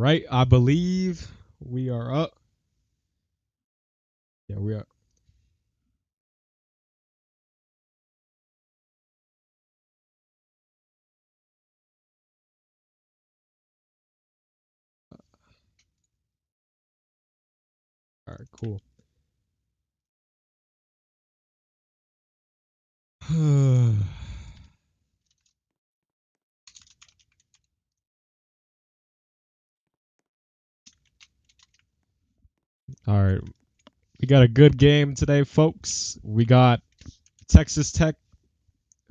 right, I believe we are up. Yeah, we are. All right, cool. All right, we got a good game today, folks. We got Texas Tech,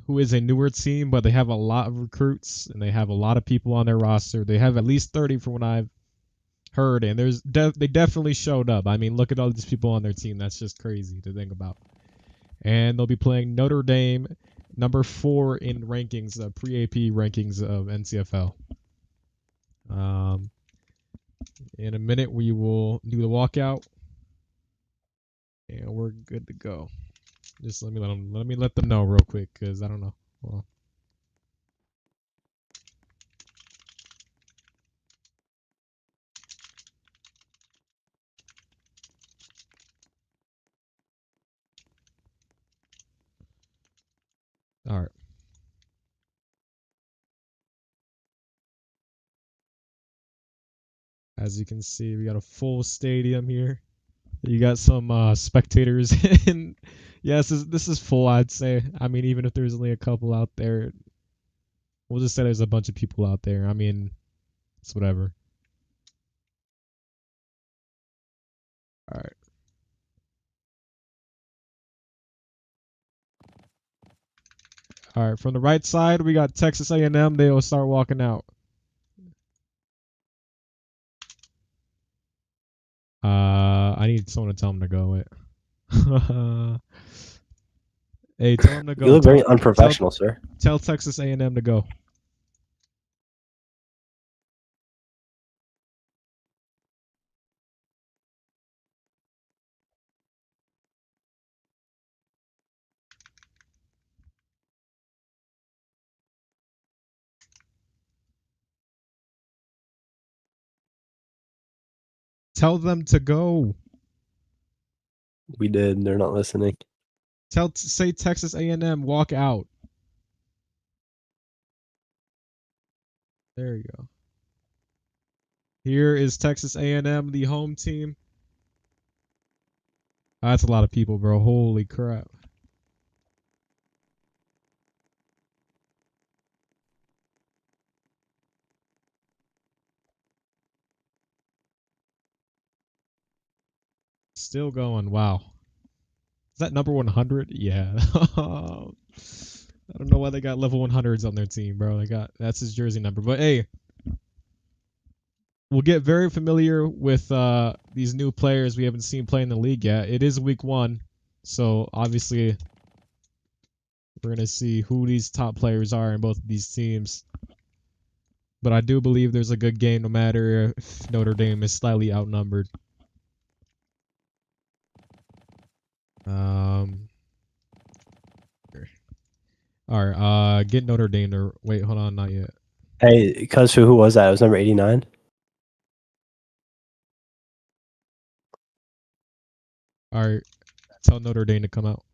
who is a newer team, but they have a lot of recruits and they have a lot of people on their roster. They have at least 30 from what I've heard, and they definitely showed up. I mean, look at all these people on their team. That's just crazy to think about. And they'll be playing Notre Dame, number 4 in rankings, pre-AP rankings of NCFL. In a minute, we will do the walkout, and we're good to go. Just let me let them know real quick, cause I don't know. Well, all right. As you can see, we got a full stadium here. You got some spectators, and yes, this is full. I'd say. I mean, even if there's only a couple out there, we'll just say there's a bunch of people out there. I mean, it's whatever. All right. All right. From the right side, we got Texas A&M. They will start walking out. I need someone to tell them to go. Wait. Hey, tell them to go. You look very unprofessional, sir. Tell Texas A&M to go. Tell them to go. We did. They're not listening. Say Texas A&M walk out. There you go. Here is Texas A&M, the home team. That's a lot of people, bro. Holy crap. Still going. Wow. Is that number 100? Yeah. I don't know why they got level 100s on their team, bro. That's his jersey number. But hey, we'll get very familiar with these new players we haven't seen play in the league yet. It is week 1, so obviously we're gonna see who these top players are in both of these teams. But I do believe there's a good game, no matter if Notre Dame is slightly outnumbered. All right. Get Notre Dame to wait. Hold on, not yet. Hey, cuz who was that? It was number 89. All right. Tell Notre Dame to come out.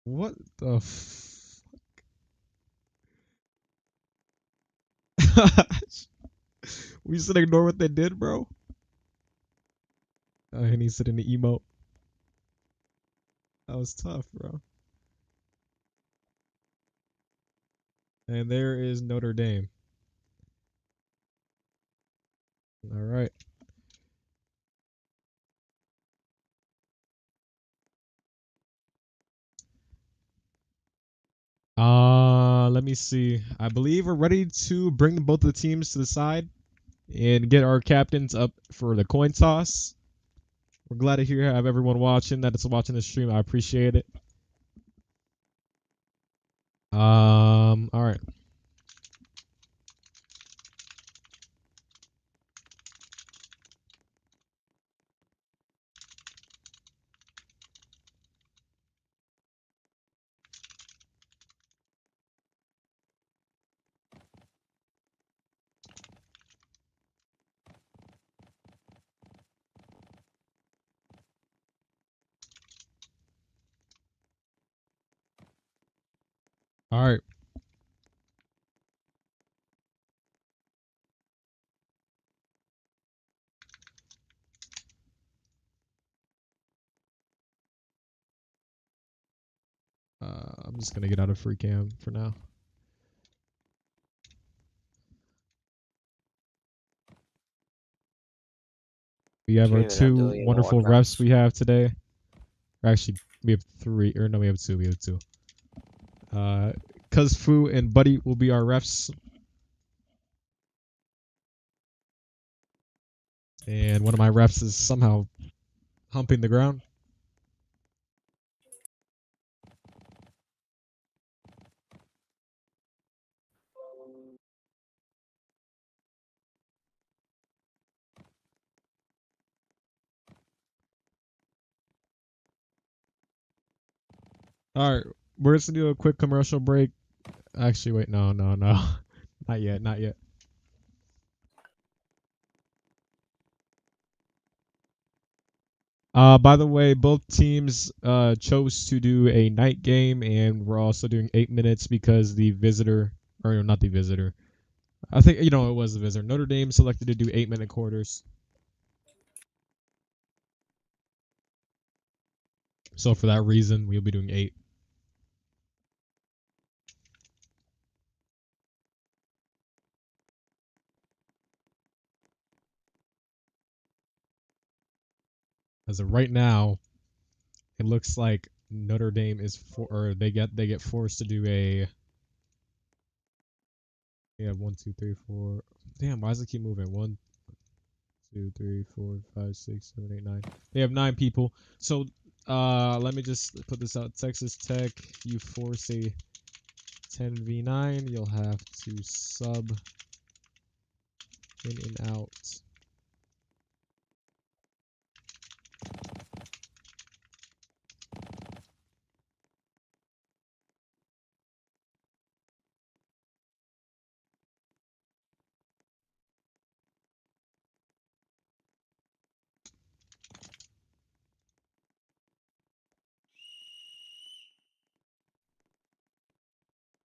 What the we should ignore what they did, bro. And he said in the emote. That was tough, bro. And there is Notre Dame. All right. Let me see. I believe we're ready to bring both the teams to the side and get our captains up for the coin toss. We're glad to have everyone watching that's watching the stream. I appreciate it. All right. All right. I'm just gonna get out of free cam for now. We have our You're even not two doing wonderful walk refs rounds. we have today. Actually, we have three, or no, we have two. We have two. Cuz Fu and Buddy will be our refs. And one of my refs is somehow humping the ground. All right, we're just gonna do a quick commercial break. Actually, wait, no, not yet, not yet. By the way, both teams chose to do a night game, and we're also doing 8 minutes because the visitor, or no, not the visitor. I think it was the visitor. Notre Dame selected to do 8 minute quarters. So for that reason, we'll be doing 8. As of right now, it looks like Notre Dame is or they get forced to do a. Yeah, 1, 2, 3, 4. Damn, why does it keep moving? 1, 2, 3, 4, 5, 6, 7, 8, 9. They have 9 people. So let me just put this out. Texas Tech, you force a 10v9, you'll have to sub in and out.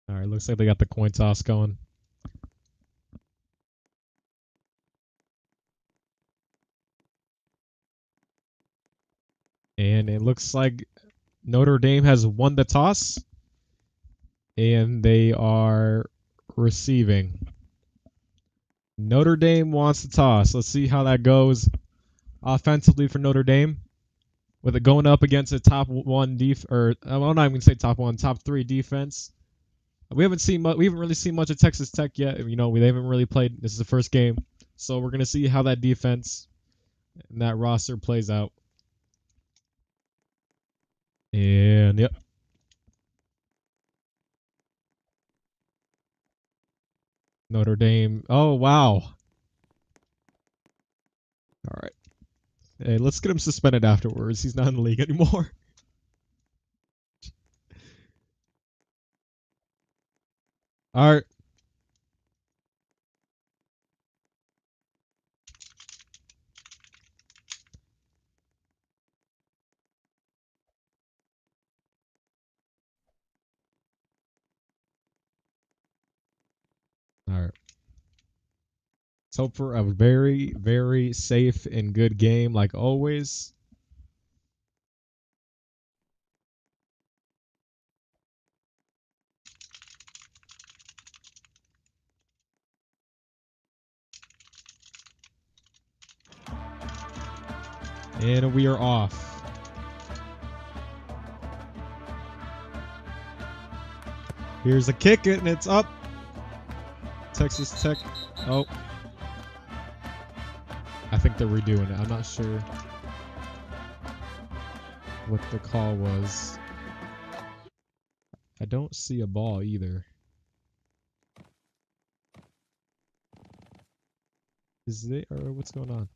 All right, looks like they got the coin toss going. And it looks like Notre Dame has won the toss. And they are receiving. Notre Dame wants to toss. Let's see how that goes offensively for Notre Dame. With it going up against a top one or I'm not even gonna say top one, top 3 defense. We haven't really seen much of Texas Tech yet. They haven't really played. This is the first game, so we're gonna see how that defense and that roster plays out. And yep, Notre Dame. Oh wow. All right. Hey, let's get him suspended afterwards. He's not in the league anymore. All right. All right. Let's hope for a very, very safe and good game, like always. And we are off. Here's a kick, and it's up. Texas Tech. Oh. I think they're redoing it. I'm not sure what the call was. I don't see a ball either. Is it, or what's going on?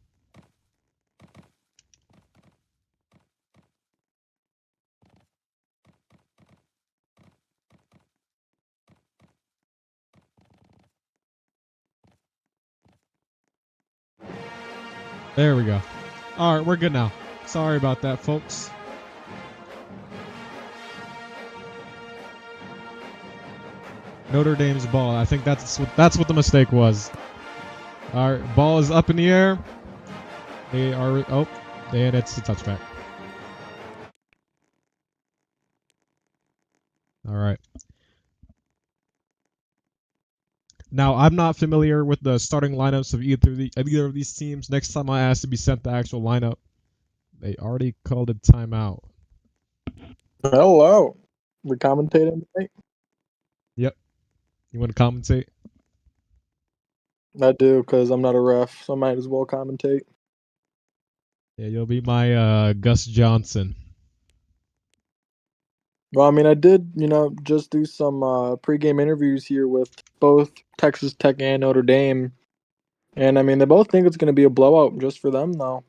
There we go. All right, we're good now. Sorry about that, folks. Notre Dame's ball. I think that's what the mistake was. Our ball is up in the air. They are and it's a touchback. All right. Now I'm not familiar with the starting lineups of either of these teams. Next time I ask to be sent the actual lineup, they already called a timeout. Hello. We're commentating tonight? Yep. You want to commentate? I do, because I'm not a ref, so I might as well commentate. Yeah, you'll be my Gus Johnson. Well, I mean, I did, just do some pregame interviews here with both Texas Tech and Notre Dame. And, I mean, they both think it's going to be a blowout just for them, though.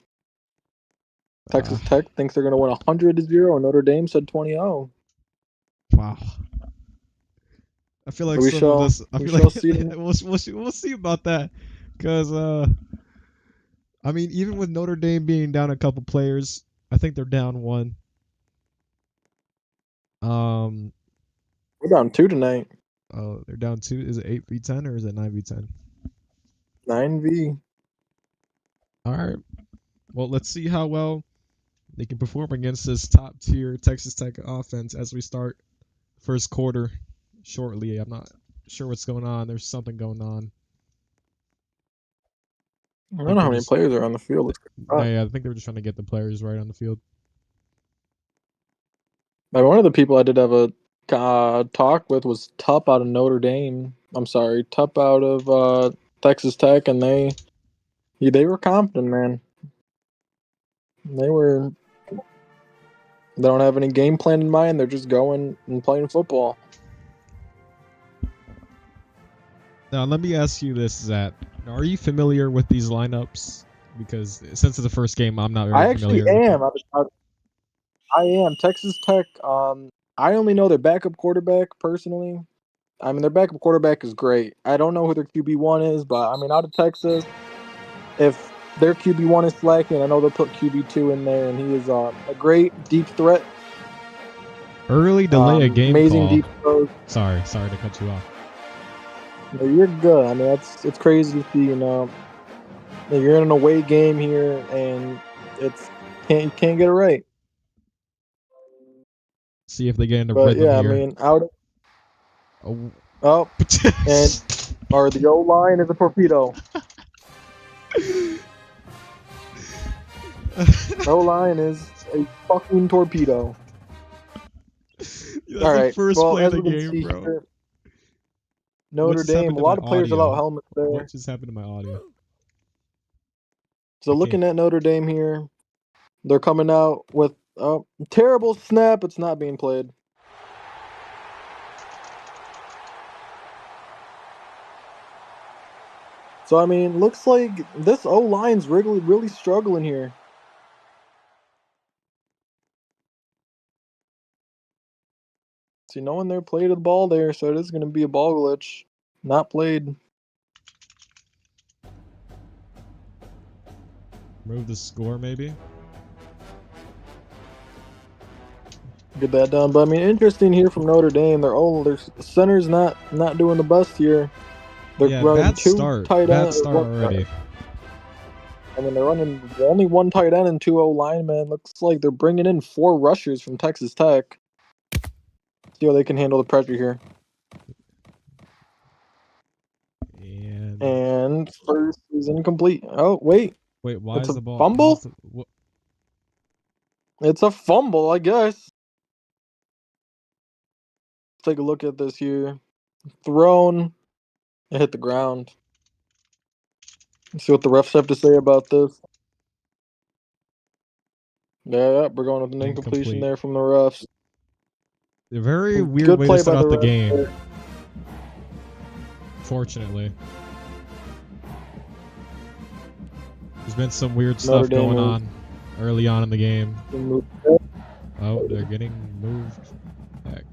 Texas Tech thinks they're going to win 100-0, and Notre Dame said 20-0. Wow. I feel like some of this. I feel like we'll see about that, because I mean, even with Notre Dame being down a couple players, I think they're down one. We're down 2 tonight. Oh, they're down 2. Is it 8v10 or is it 9v10? 9v. All right. Well, let's see how well they can perform against this top tier Texas Tech offense as we start first quarter shortly. I'm not sure what's going on. There's something going on. I don't know how many players are on the field. Yeah, I think they were just trying to get the players right on the field. One of the people I did have a talk with was Tup out of Notre Dame. I'm sorry, Tup out of Texas Tech, and they were confident, man. They don't have any game plan in mind. They're just going and playing football. Now, let me ask you this, Zach. Are you familiar with these lineups? Because since it's the first game, I'm not very familiar. I actually am. I am. Texas Tech, I only know their backup quarterback personally. I mean, their backup quarterback is great. I don't know who their QB1 is, but, I mean, out of Texas, if their QB1 is slacking, I know they'll put QB2 in there, and he is a great deep threat. Early delay a game amazing call. Deep throws. Sorry to cut you off. No, you're good. I mean, it's crazy to see, you're in an away game here, and you can't get it right. See if they get into rhythm here. I mean, out of and or the O line is a torpedo. O line is a fucking torpedo. That's all right. The first play of the game, bro. Here, Notre Dame, a lot of players without helmets there. What just happened to my audio? So looking at Notre Dame here, they're coming out with a terrible snap. It's not being played. So, I mean, looks like this O-line's really struggling here. See, no one there played the ball there, so it is going to be a ball glitch. Not played. Move the score, maybe? Get that done. But, I mean, interesting here from Notre Dame. Their center's not doing the best here. They're running tight ends already. I mean, they're running only one tight end and 2 O-linemen. Looks like they're bringing in 4 rushers from Texas Tech. See how they can handle the pressure here. And first is incomplete. Oh, wait. Wait, why is the ball? Fumble? It's a fumble, I guess. Take a look at this here. Thrown. It hit the ground. Let's see what the refs have to say about this. Yeah, we're going with an incompletion there from the refs. A very weird way to start out the game. Fortunately. There's been some weird stuff going on early on in the game. Oh, they're getting moved back.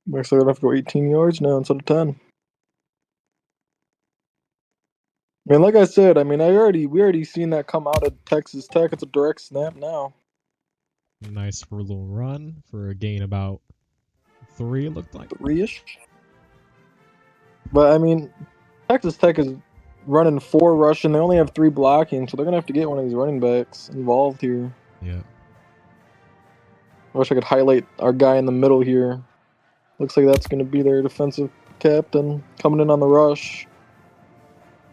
We're still gonna have to go 18 yards now instead of 10. I mean, like I said, we already seen that come out of Texas Tech. It's a direct snap now. Nice for a little run for a gain about 3. It looked like. 3-ish. But I mean, Texas Tech is running 4 rushing. They only have 3 blocking, so they're gonna have to get one of these running backs involved here. Yeah. I wish I could highlight our guy in the middle here. Looks like that's gonna be their defensive captain coming in on the rush.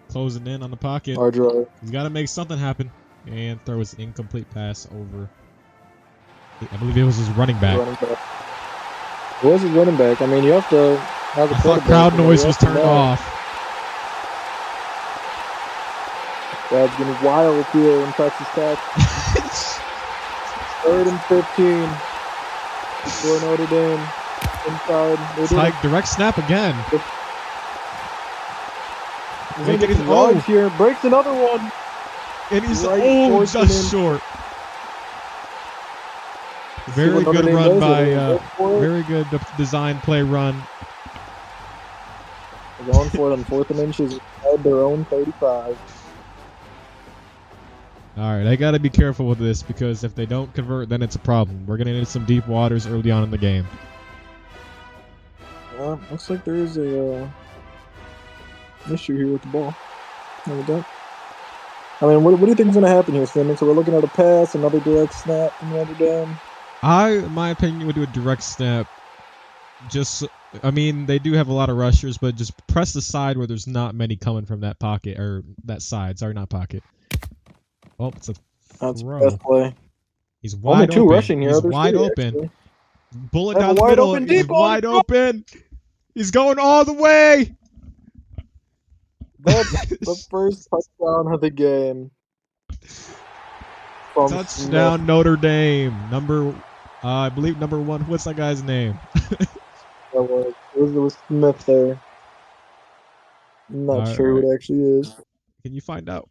Closing in on the pocket. Our drive. He's got to make something happen. And throw his incomplete pass over. I believe it was his running back. It was his running back. I mean, you have to have a I thought crowd noise was turned off. That's getting wild here in Texas Tech. 3rd and 15 for Notre Dame. Inside. It's like direct snap again. He's gonna get his yards here. Breaks another one. And he's Right, just short. Very good run by, very good design play run. They're going for it on 4th and inches inside their own 35. All right, I got to be careful with this because if they don't convert, then it's a problem. We're going to need some deep waters early on in the game. Looks like there is a issue here with the ball. There we go. I mean, what do you think is going to happen here, Simmons? So we're looking at a pass, another direct snap from Notre Dame. In my opinion, would do a direct snap. I mean, they do have a lot of rushers, but just press the side where there's not many coming from that pocket, or that side. Sorry, not pocket. Oh, it's a throw. That's the best play. He's wide Only 2 open. rushing here. He's There's wide 3, open. actually. Bullet down the middle. Open, He's wide open. He's going all the way. That's the first touchdown of the game. Touchdown Notre Dame. I believe number 1. What's that guy's name? It was Smith there. I'm not sure who it actually is. Can you find out?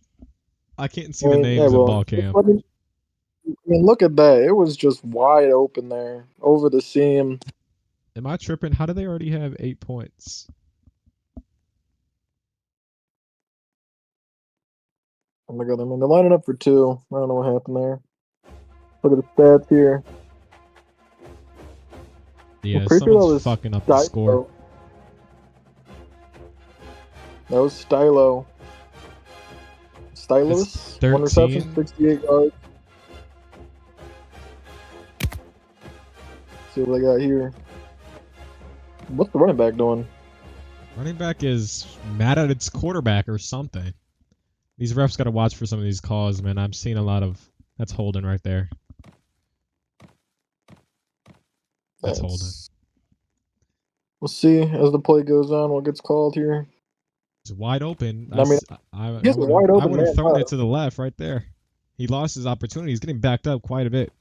I can't see the names in ball cam. I mean, look at that. It was just wide open there. Over the seam. Am I tripping? How do they already have 8 points? Oh my god, I mean, they're lining up for 2. I don't know what happened there. Look at the stats here. Yeah, someone's fucking up the score. That was Stylo. Stylus? 1 reception, 68 yards. See what I got here. What's the running back doing? Running back is mad at its quarterback or something. These refs got to watch for some of these calls, man. I'm seeing a lot of... That's holding right there. That's holding. We'll see as the play goes on what gets called here. He's wide open. I mean, I would have thrown it to the left right there. He lost his opportunity. He's getting backed up quite a bit.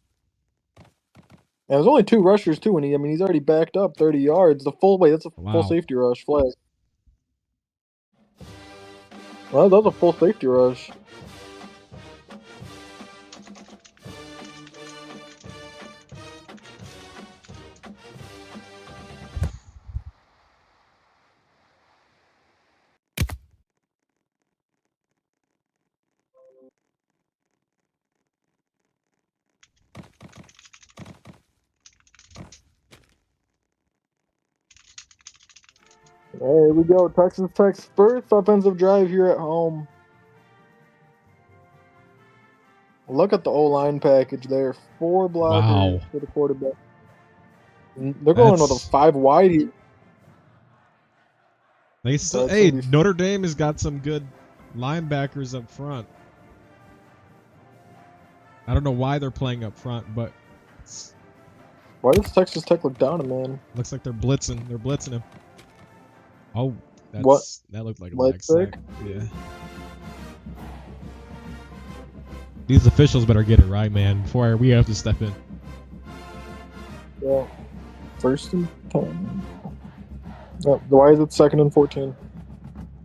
And there's only 2 rushers too, and he's already backed up 30 yards. That's a full safety rush flag. Well, that was a full safety rush. Here we go. Texas Tech's first offensive drive here at home. Look at the O-line package there. 4 blockers for the quarterback. They're going with a 5 wide here. Hey, Notre Dame has got some good linebackers up front. I don't know why they're playing up front, but... Why does Texas Tech look down, man? Looks like they're blitzing. They're blitzing him. Oh, that looked like a leg sack. Yeah. These officials better get it right, man, before we have to step in. Yeah. 1st and 10. Oh, why is it 2nd and 14?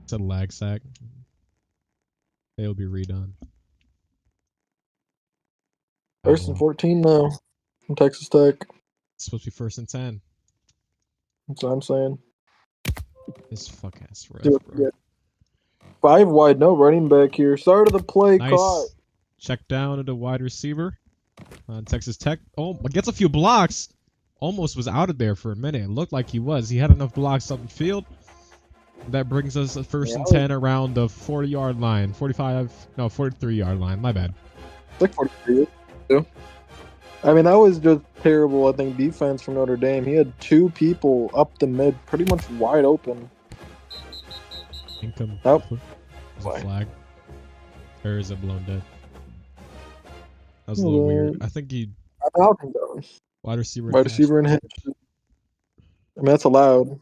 It's a lag sack. It'll be redone. 1st and 14 now from Texas Tech. It's supposed to be 1st and 10. That's what I'm saying. This fuck ass ref, bro. 5 wide, no running back here. Start of the play, nice. caught. Check down to the wide receiver. Texas Tech. Oh, gets a few blocks. Almost was out of there for a minute. It looked like he was. He had enough blocks up the field. That brings us a first and 10 around the 40-yard line. 43-yard line. My bad. Like 43. Yeah. I mean, that was just terrible, I think, defense from Notre Dame. He had two people up the mid, pretty much wide open. Income. Nope. Is a flag. Or is it blown dead? That was a little weird. I think he. Wide receiver. Wide receiver and hitch. I mean, that's allowed.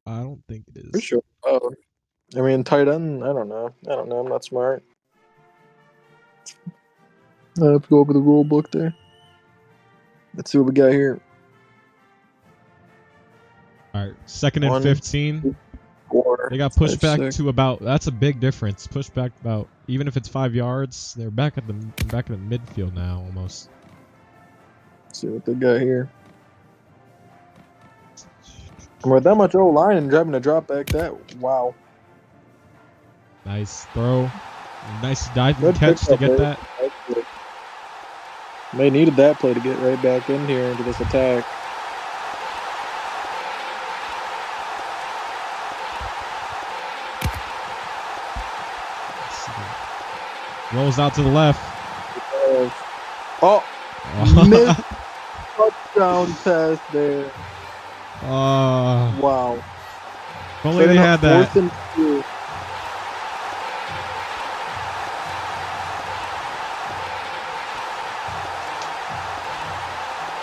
I don't think it is. For sure. Oh. I mean, tight end, I don't know. I'm not smart. I have to go over the rule book there. Let's see what we got here. All right, 2nd and 15. 4, they got pushed back 6. To about. That's a big difference. Pushed back about. Even if it's 5 yards, they're back at the midfield now almost. Let's see what they got here. And with that much O line and driving a drop back, wow. Nice throw. Nice diving catch to get that. They needed that play to get right back in here into this attack. Rolls out to the left. Oh, missed touchdown pass there. Wow. If only they had that.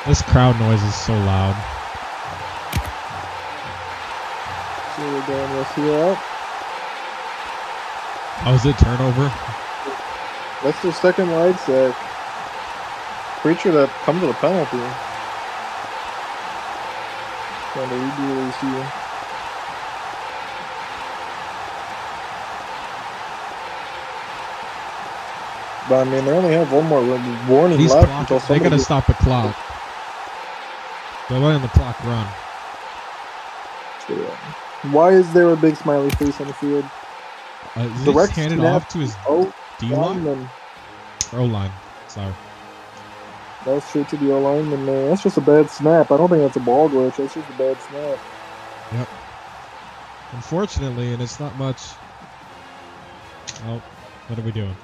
This crowd noise is so loud. So we're going with here. Oh, is it turnover? That's the second wide sack. Pretty sure that comes with a penalty. Trying to redo this here. But I mean, they only have one more warning left until they gotta stop the clock. They're letting the clock run. Why is there a big smiley face on the field? Direct handed off to his D-line? Or O-line. Sorry. That's straight to the O-lineman, man. That's just a bad snap. I don't think that's a ball glitch. That's just a bad snap. Yep. Unfortunately, and it's not much. Oh, what are we doing?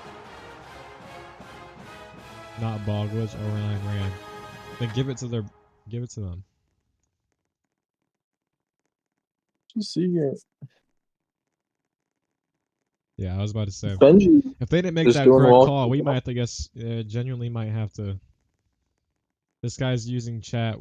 Not ball glitch. O-line ran. Then give it to them. Just see here. Yeah, I was about to say. Benji if they didn't make that correct call, we might have to guess. Genuinely might have to. This guy's using chat.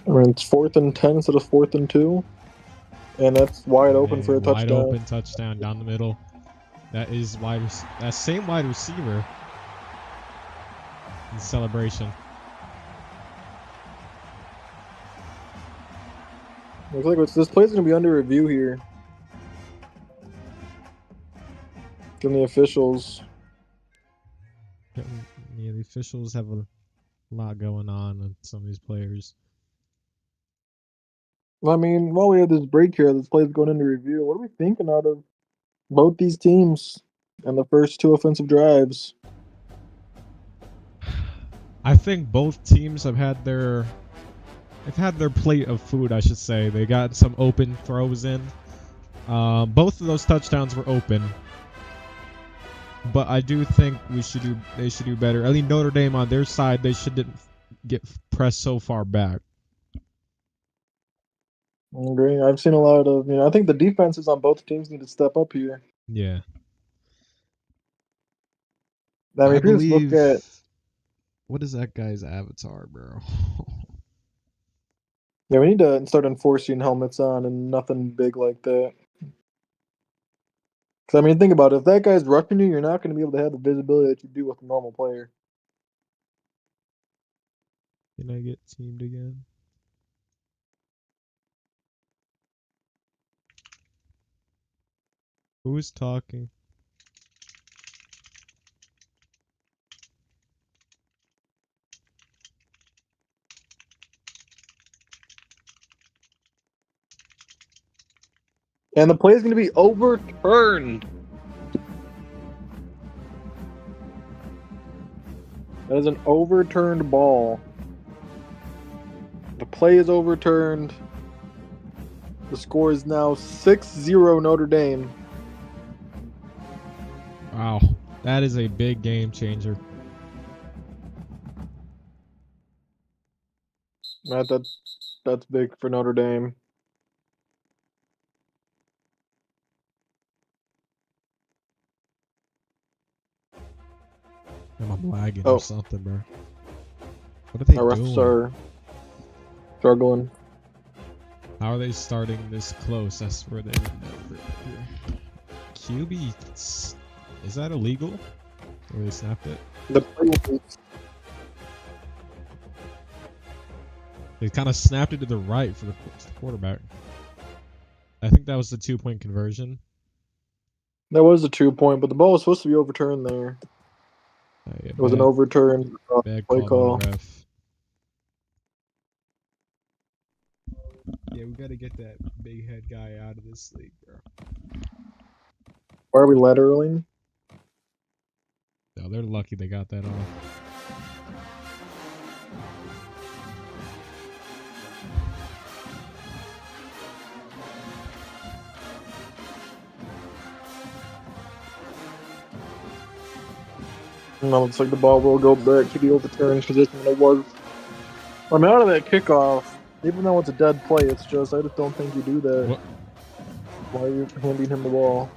I mean, it's 4th and 10 instead of 4th and 2. And that's wide open for a touchdown. Wide open touchdown down the middle. That is that same wide receiver in celebration. Looks like this play's going to be under review here. From the officials. Yeah, the officials have a lot going on with some of these players. I mean, while we have this break here, this play's going into review. What are we thinking out of both these teams and the first 2 offensive drives? I think both teams have had their plate of food, I should say. They got some open throws in. Both of those touchdowns were open. But I do think they should do better. I mean, Notre Dame on their side, they shouldn't get pressed so far back. I agree. I've seen a lot of, I think the defenses on both teams need to step up here. Yeah. I mean, if you just look at, what is that guy's avatar, bro? Yeah, we need to start enforcing helmets on and nothing big like that. Because, I mean, think about it. If that guy's rushing you, you're not going to be able to have the visibility that you do with a normal player. Can I get teamed again? Who is talking? And the play is going to be overturned. That is an overturned ball. The play is overturned. The score is now 6-0 Notre Dame. Wow, that is a big game changer. Matt, that's big for Notre Dame. I'm lagging Oh. or something, bro. What are they Our doing? refs are struggling. How are they starting this close? That's where they never. QB, is that illegal? Or they snapped it? The play They kind of snapped it to the right for the quarterback. I think that was the 2-point conversion. That was a 2-point, but the ball was supposed to be overturned there. Yeah, It was an overturned bad play call. by the ref. Yeah, we gotta get that big head guy out of this league, bro. Why are we lateraling? No, they're lucky they got that off. No, looks like the ball will go back to the overturned position it was. I mean, out of that kickoff, even though it's a dead play, I just don't think you do that. What? Why are you handing him the ball?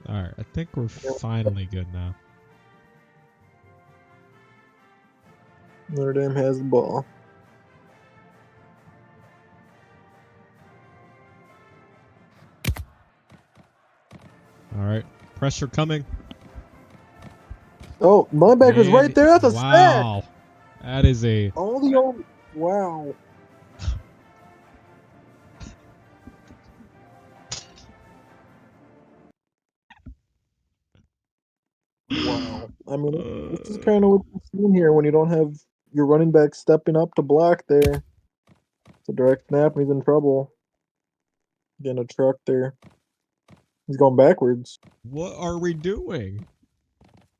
Alright, I think we're finally good now. Notre Dame has the ball. Alright, pressure coming. Oh, linebacker's And- right there. That's a sack. Wow. That is a... All the old. Wow. Wow. I mean, this is kind of what you're seeing here when you don't have your running back stepping up to block there. It's a direct snap and he's in trouble. Getting a truck there. He's going backwards. What are we doing?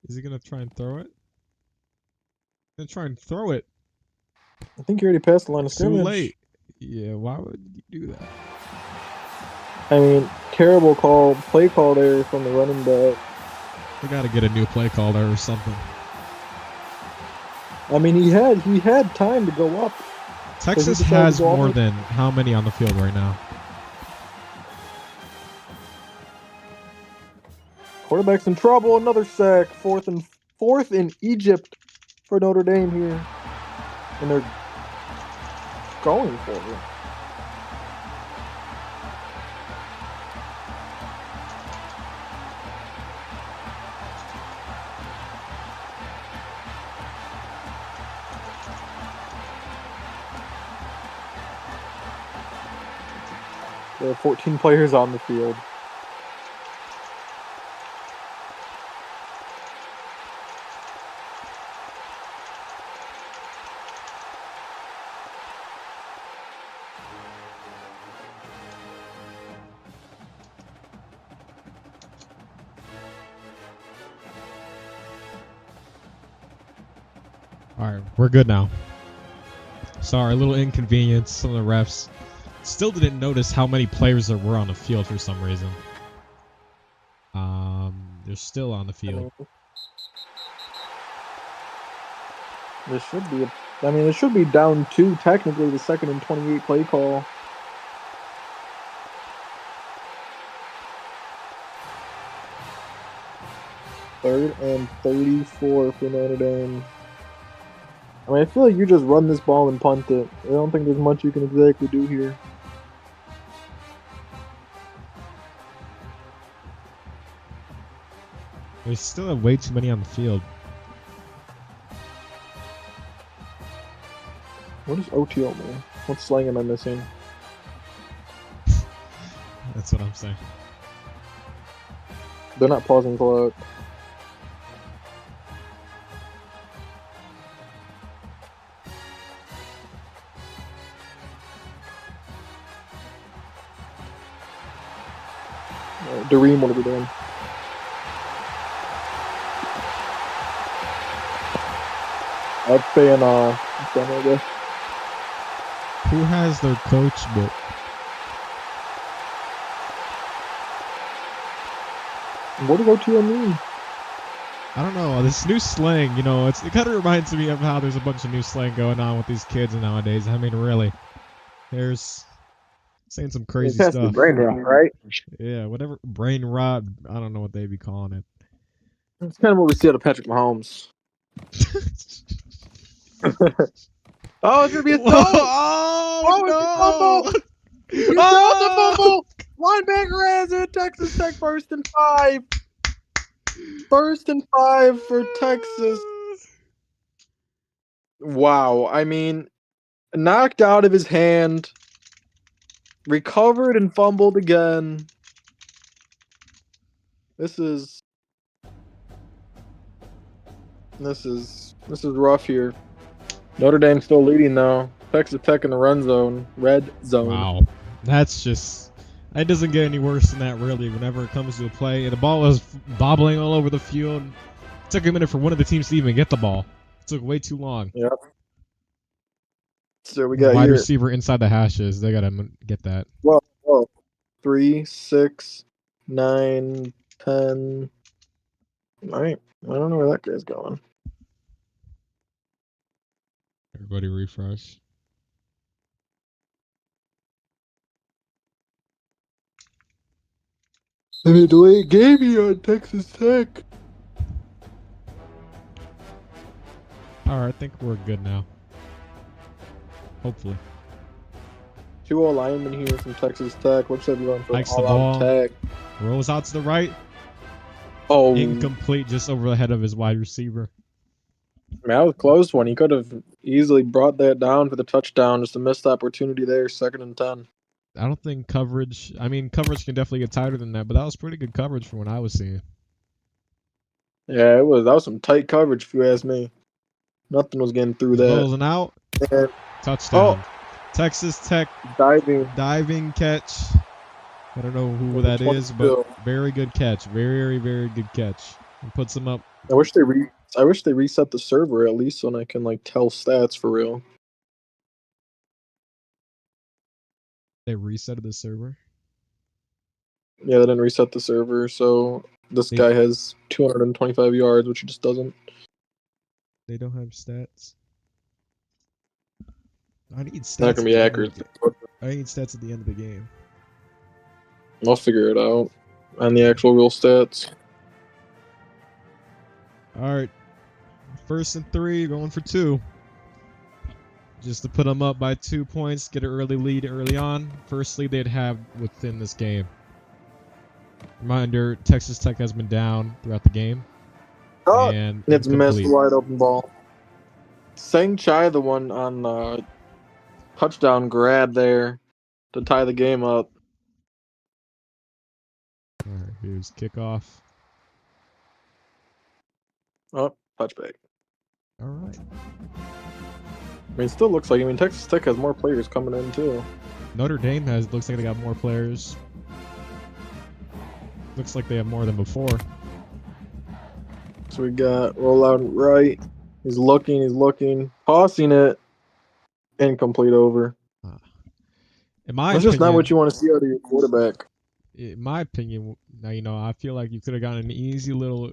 Is he gonna try and throw it? Gonna try and throw it. I think he already passed the line of Too scrimmage. late. Yeah, why would you do that? I mean, terrible play call there from the running back. We gotta get a new play caller or something. I mean, he had time to go up. Texas decided to has go more off- than how many on the field right now? Quarterback's in trouble. Another sack. Fourth in Egypt for Notre Dame here, and they're going for it. There are 14 players on the field. Alright, we're good now. Sorry, a little inconvenience. Some of the refs still didn't notice how many players there were on the field for some reason. They're still on the field. This should be it should be down 2 technically, the 2nd and 28 play call. Third and 34 for Notre Dame. I mean, I feel like you just run this ball and punt it. I don't think there's much you can exactly do here. They still have way too many on the field. What does OTO mean? What slang am I missing? That's what I'm saying. They're not pausing clock. Dareem, what are we doing? I'm saying, done this. Who has their coach book? What does OTO mean? I don't know. This new slang, you know, it kind of reminds me of how there's a bunch of new slang going on with these kids nowadays. I mean, really, there's saying some crazy It has to be stuff. brain rot, right? Yeah, whatever. Brain rot. I don't know what they be calling it. That's kind of what we see out of Patrick Mahomes. Oh, it's gonna be a throw! Oh, It's a fumble! He throws a fumble! Linebacker has it. Texas Tech 1st and 5. 1st and 5 for Texas. Wow, I mean, knocked out of his hand, recovered and fumbled again. This is rough here. Notre Dame still leading though. Texas Tech in the red zone. Wow, that's just, that doesn't get any worse than that really. Whenever it comes to a play, and the ball was bobbling all over the field. It took a minute for one of the teams to even get the ball. It took way too long. Yep. So we got wide here. receiver inside the hashes. They gotta get that. Well, 3, 6, 9, 10. All right. I don't know where that guy's going. Everybody refresh. I mean, delayed game here on Texas Tech. Alright, I think we're good now. Hopefully. 2 linemen here from Texas Tech. Looks like we're going for an Hikes the all-out ball. tag. Rolls out to the right. Oh, Incomplete, just over the head of his wide receiver. man, that was a close one. He could have easily brought that down for the touchdown. Just a missed opportunity there. 2nd and 10. I don't think coverage, I mean, coverage can definitely get tighter than that, but that was pretty good coverage from what I was seeing. Yeah, it was. That was some tight coverage, if you ask me. Nothing was getting through that. Closing out. And Touchdown. Texas Tech diving catch. I don't know who that is, but very good catch. Very, very good catch. And puts them up. I wish they reset the server at least so I can like tell stats for real. They resetted the server. Yeah, they didn't reset the server, so this guy has 225 yards, which he just doesn't. They don't have stats. I need stats. Not gonna be accurate. I need stats at the end of the game. I'll figure it out on the actual real stats. All right, 1st and 3, going for 2. Just to put them up by 2 points, get an early lead early on. First lead they'd have within this game. Reminder: Texas Tech has been down throughout the game. And it's missed wide open ball. Sang Chai, the one on the touchdown grab there to tie the game up. All right, here's kickoff. Oh, touchback. All right. I mean, it still looks like. I mean, Texas Tech has more players coming in too. Notre Dame looks like they got more players. Looks like they have more than before. So we got rollout right. He's looking, tossing it, incomplete over. That's just not what you want to see out of your quarterback. In my opinion, you know, I feel like you could have gotten an easy little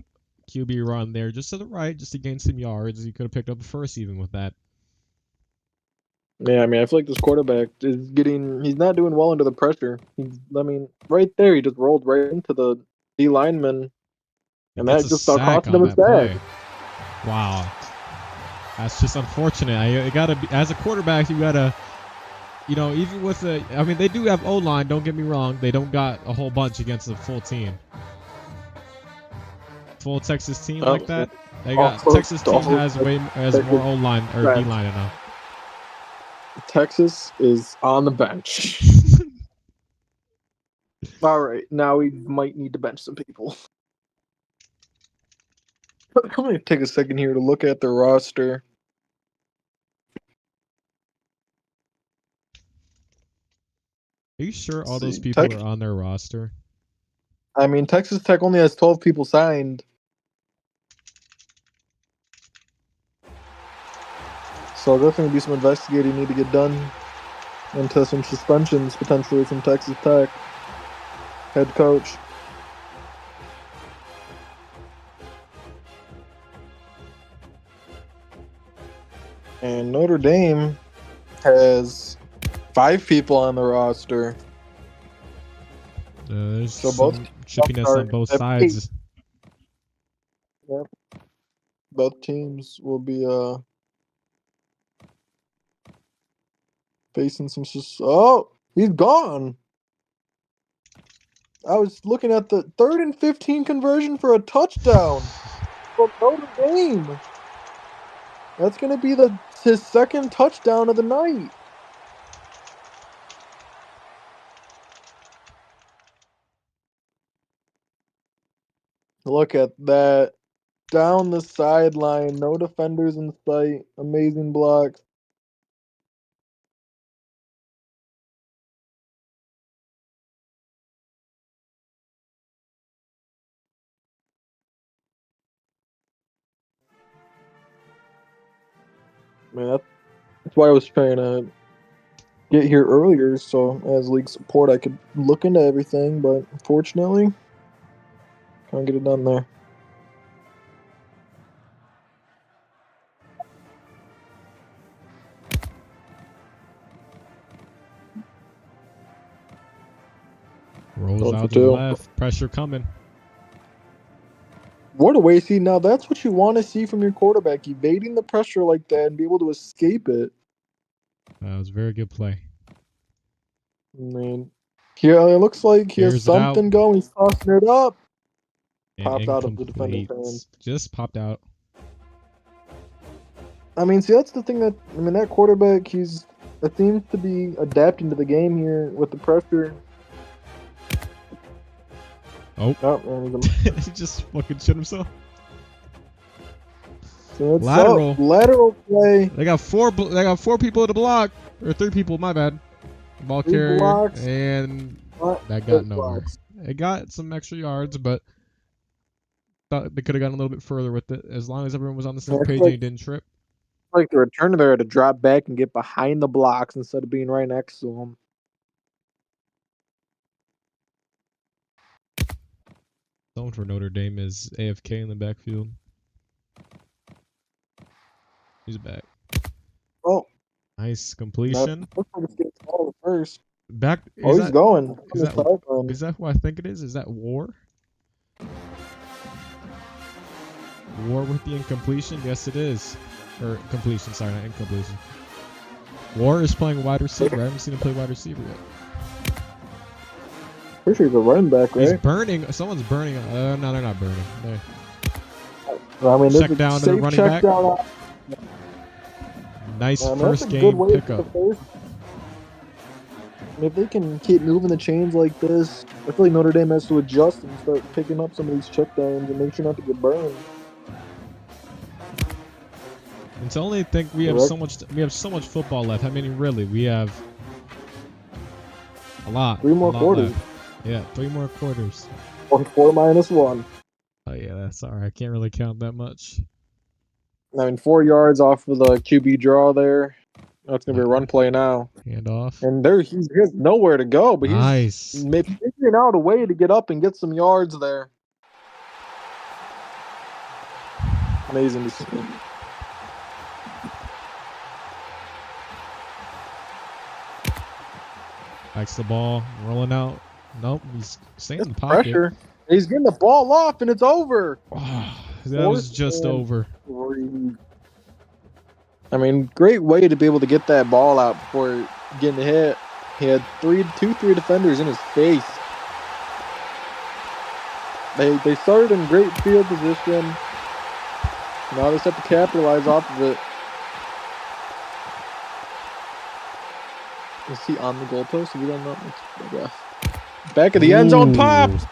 QB run there, just to the right, just to gain some yards. You could have picked up a first even with that. Yeah, I mean, I feel like this quarterback is he's not doing well under the pressure. Right there, he just rolled right into the D lineman, and that just cost him his bag. Wow. That's just unfortunate. You gotta be, as a quarterback, you gotta, you know, even with I mean, they do have O-line, don't get me wrong. They don't got a whole bunch against a full team. Full Texas team like that. They got Texas team has more O-line or D-line enough. Texas is on the bench. All right, now we might need to bench some people. I'm going to take a second here to look at the roster. Are you sure all those See, people are on their roster? I mean, Texas Tech only has 12 people signed. So there's going to be some investigating need to get done into some suspensions potentially from Texas Tech head coach. And Notre Dame has 5 people on the roster. There's So some both chippiness are on both at sides. Yep. Both teams will be facing some. Oh, he's gone. I was looking at the 3rd and 15 conversion for a touchdown from Notre Dame. That's going to be his second touchdown of the night. Look at that. Down the sideline, no defenders in sight. Amazing blocks. Man, that's why I was trying to get here earlier, so as league support I could look into everything, but unfortunately, can't get it done there. Rolls Going out for to the 2. left. Pressure coming. What a way! See, now that's what you want to see from your quarterback, evading the pressure like that and be able to escape it. That was a very good play. I mean, yeah, it looks like he has Here's it out. something going. He's tossing it up. And Popped out of the defender's incomplete. hand. Just popped out. I mean, see, that's the thing that quarterback, it seems to be adapting to the game here with the pressure. Oh. Oh, He just fucking shit himself. So it's Lateral. Lateral play. They got 4 people at the block. Or 3 people, my bad. Ball 3 carrier. blocks. And that got nowhere. It got some extra yards, but thought they could have gotten a little bit further with it as long as everyone was on the same page and he didn't trip. Like the returner there to drop back and get behind the blocks instead of being right next to them. Someone for Notre Dame is AFK in the backfield. He's back. Oh, nice completion. Looks like it's getting smaller first. Back. He's going. Is that who I think it is? Is that War? War with the incompletion? Yes, it is. Or completion, sorry, not incompletion. War is playing wide receiver. I haven't seen him play wide receiver yet. Pretty sure he's a running back, right? He's burning. Someone's burning. No, they're not burning. I mean, check down to the running back. Nice first game pickup. If they can keep moving the chains like this, I feel like Notre Dame has to adjust and start picking up some of these checkdowns and make sure not to get burned. And to only think we have so much football left. I mean, really, we have a lot. 3 more quarters. Left. Yeah, 3 more quarters. Or 4 minus 1. Oh yeah, that's alright. I can't really count that much. I mean, 4 yards off of the QB draw there. That's gonna be a run play now. Hand off. And he has nowhere to go, but he's figuring out a way to get up and get some yards there. Amazing to see. Likes the ball, rolling out. Nope, he's staying in the pocket. Pressure. He's getting the ball off, and it's over. Oh, that was just over. 3. I mean, great way to be able to get that ball out before getting hit. He had 3 defenders in his face. They started in great field position. Now they just have to capitalize off of it. Is he on the goalpost? If you don't know, back of the end zone, popped.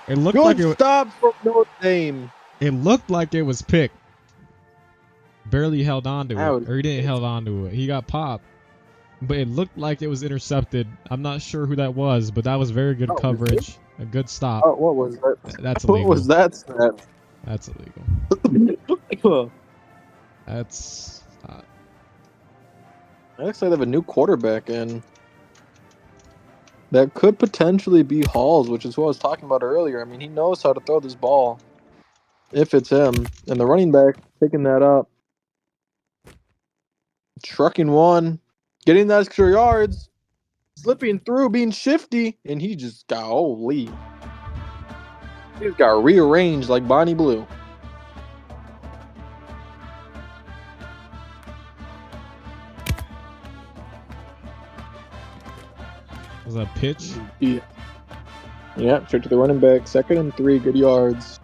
It looked Good like it. stop from Notre Dame. It looked like it was picked. Barely held on to That it, was or he didn't held on to it. He got popped, but it looked like it was intercepted. I'm not sure who that was, but that was very good coverage. A good stop. Oh, what was that? That's What illegal. was that snap? That's illegal. That's. It looks like they have a new quarterback in. That could potentially be Halls, which is what I was talking about earlier. I mean, he knows how to throw this ball. If it's him. And the running back picking that up. Trucking one. Getting that extra yards. Slipping through, being shifty. And he just got, holy. He's got rearranged like Bonnie Blue. Was that a pitch? Yeah, straight to the running back. 2nd and 3, good yards.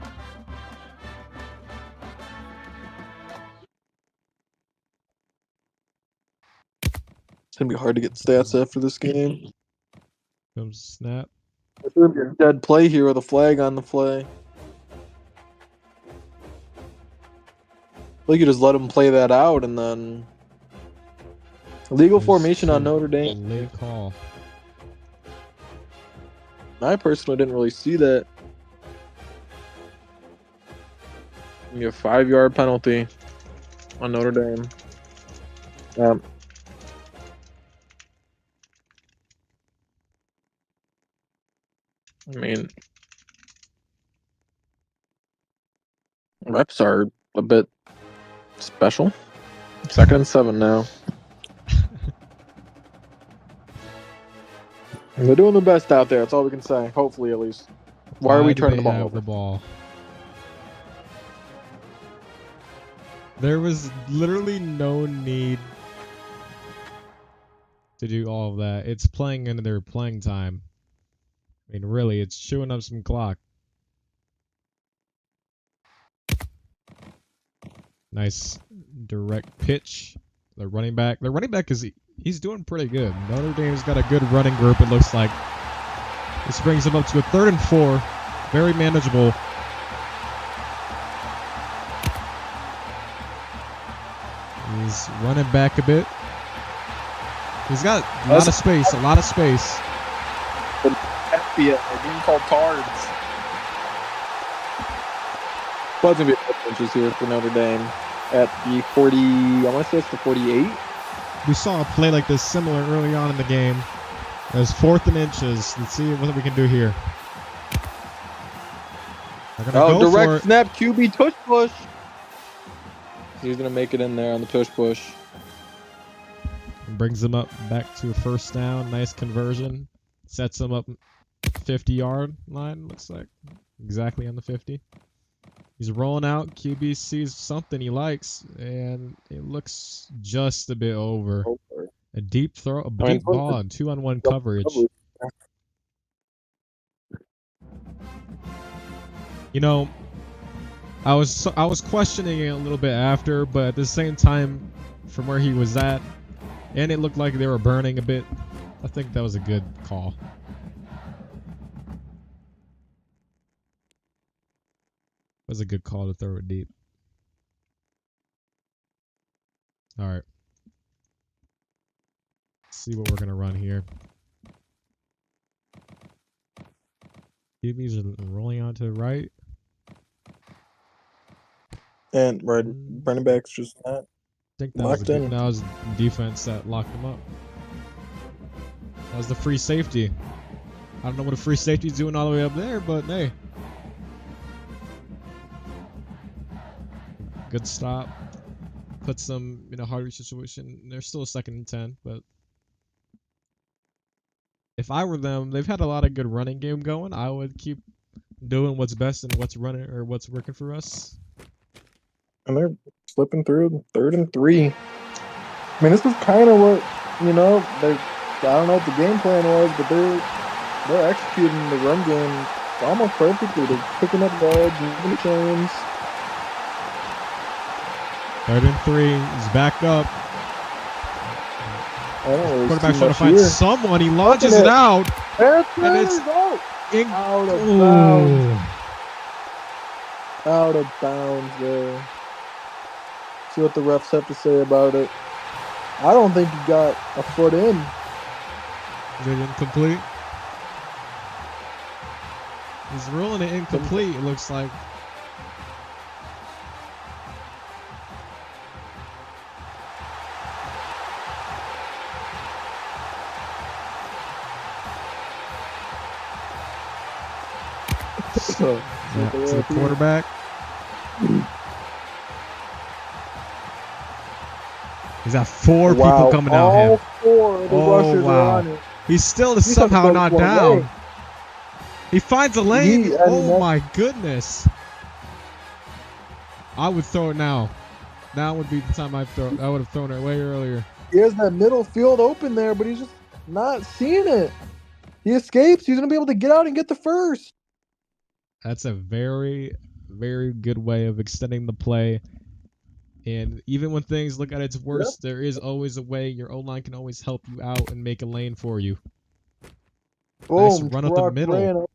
It's going to be hard to get stats after this game. Comes snap. It's going to be a dead play here with a flag on the play. Well, you could just let him play that out and then... Legal formation on Notre Dame. Late call. I personally didn't really see that. Give me a 5-yard penalty on Notre Dame. I mean, reps are a bit special. 2nd and 7 now. They're doing their best out there. That's all we can say. Hopefully, at least. Why are we turning the ball over? The ball. There was literally no need to do all of that. It's playing into their playing time. I mean, really, it's chewing up some clock. Nice direct pitch. The running back he's doing pretty good. Notre Dame's got a good running group, it looks like. This brings him up to a 3rd and 4. Very manageable. He's running back a bit. He's got a lot of space, The FBL, they're being called cards. Well, it's going to be a couple inches here for Notre Dame at the 40, I want to say it's the 48. We saw a play like this similar early on in the game. It was 4th and inches. Let's see what we can do here. Oh, direct snap, QB tush push. He's going to make it in there on the tush push. And brings him up back to a 1st down. Nice conversion. Sets him up 50-yard line, looks like. Exactly on the 50. He's rolling out. QB sees something he likes, and it looks just a bit over. A deep throw, a deep ball, and 2-on-1 coverage. You know, I was questioning it a little bit after, but at the same time, from where he was at, and it looked like they were burning a bit, I think that was a good call. It was a good call to throw it deep. All right. Let's see what we're going to run here. QBs are rolling out to the right. And running back's just not think that locked in. That was defense that locked him up. That was the free safety. I don't know what a free safety's doing all the way up there, but hey. Good stop. Puts them in a harder situation. They're still a 2nd and 10, but if I were them, they've had a lot of good running game going. I would keep doing what's best and what's running or what's working for us. And they're slipping through 3rd and 3. I mean, this is kind of what, I don't know what the game plan was, but they're executing the run game almost perfectly. They're picking up yards, moving the chains. 3rd and 3. He's backed up. I don't really Quarterback's see trying to much find here. someone. He launches it out. And it's it's out of Ooh. bounds. Out of bounds there. See what the refs have to say about it. I don't think he got a foot in. Is it incomplete? He's ruling it incomplete, it looks like. Yeah, to the quarterback. He's got 4 people coming out him. All 4 of the rushers are on it. He's still He's somehow not down. away. He finds a lane. My goodness. I would throw it now. Now would be the time I would have thrown it way earlier. He has that middle field open there, but he's just not seeing it. He escapes. He's going to be able to get out and get the first. That's a very, very good way of extending the play. And even when things look at its worst, there is always a way. Your O-line can always help you out and make a lane for you. Nice Boom. run up the middle.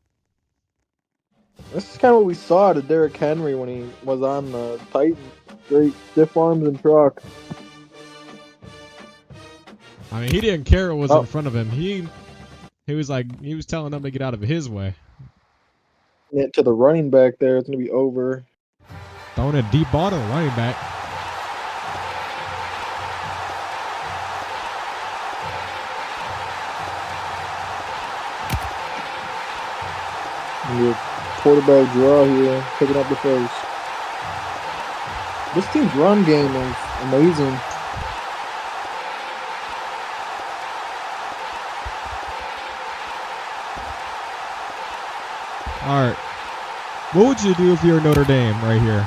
This is kind of what we saw to Derrick Henry when he was on the Titans. Great stiff arms and truck. I mean, he didn't care what was in front of him. He was telling them to get out of his way. To the running back there, it's going to be over. Throwing a deep ball to the running back. And your quarterback draw here, picking up the first. This team's run game is amazing. All right. What would you do if you're Notre Dame right here?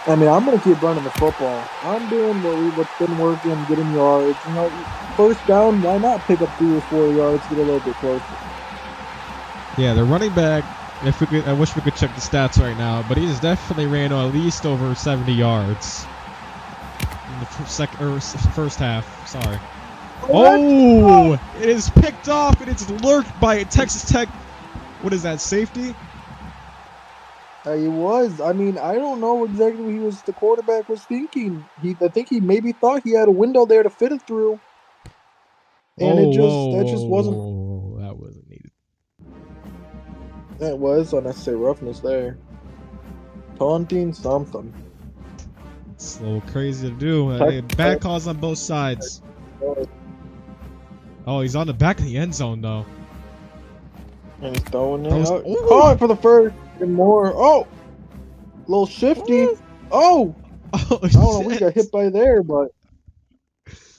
I mean, I'm going to keep running the football. I'm doing what's been working, getting yards. You know, first down, why not pick up 3 or 4 yards, get a little bit closer? Yeah, the running back, I wish we could check the stats right now, but he's definitely ran at least over 70 yards in the first half. Sorry. Oh, it is picked off, and it's lurked by Texas Tech. What is that, safety? He was. I mean, I don't know exactly what the quarterback was thinking. I think he maybe thought he had a window there to fit it through. And that just wasn't. That wasn't needed. That was unnecessary roughness there. Taunting something. It's a little crazy to do. Bad calls on both sides. Oh, he's on the back of the end zone, though. And he's throwing it out. Caught for the first and more. Oh! A little shifty. Oh! I don't know what he got hit by there, but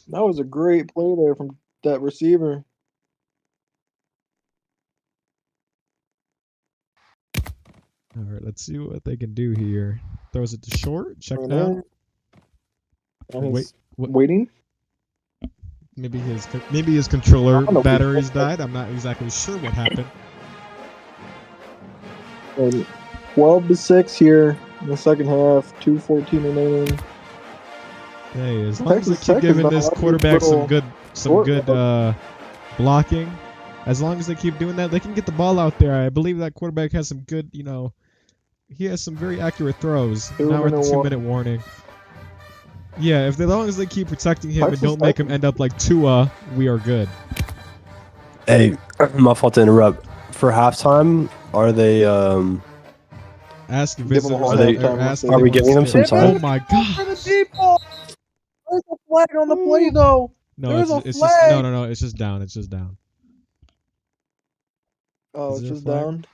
that was a great play there from that receiver. All right, let's see what they can do here. Throws it to short. Check down. Waiting. Maybe his controller batteries died. I'm not exactly sure what happened. 12-6 here in the second half. 2:14 remaining. Hey, as long as they keep giving this quarterback some good blocking, as long as they keep doing that, they can get the ball out there. I believe that quarterback has some good, he has some very accurate throws. Now we're at the 2-minute warning. Yeah, as long as they keep protecting him and don't make him end up like Tua, we are good. Hey, my fault to interrupt. For halftime, are they Ask visitors. Are we giving them some time? Oh my God! There's a flag on the play though. No, it's just no. It's just down. It's just down. Oh, it's just down.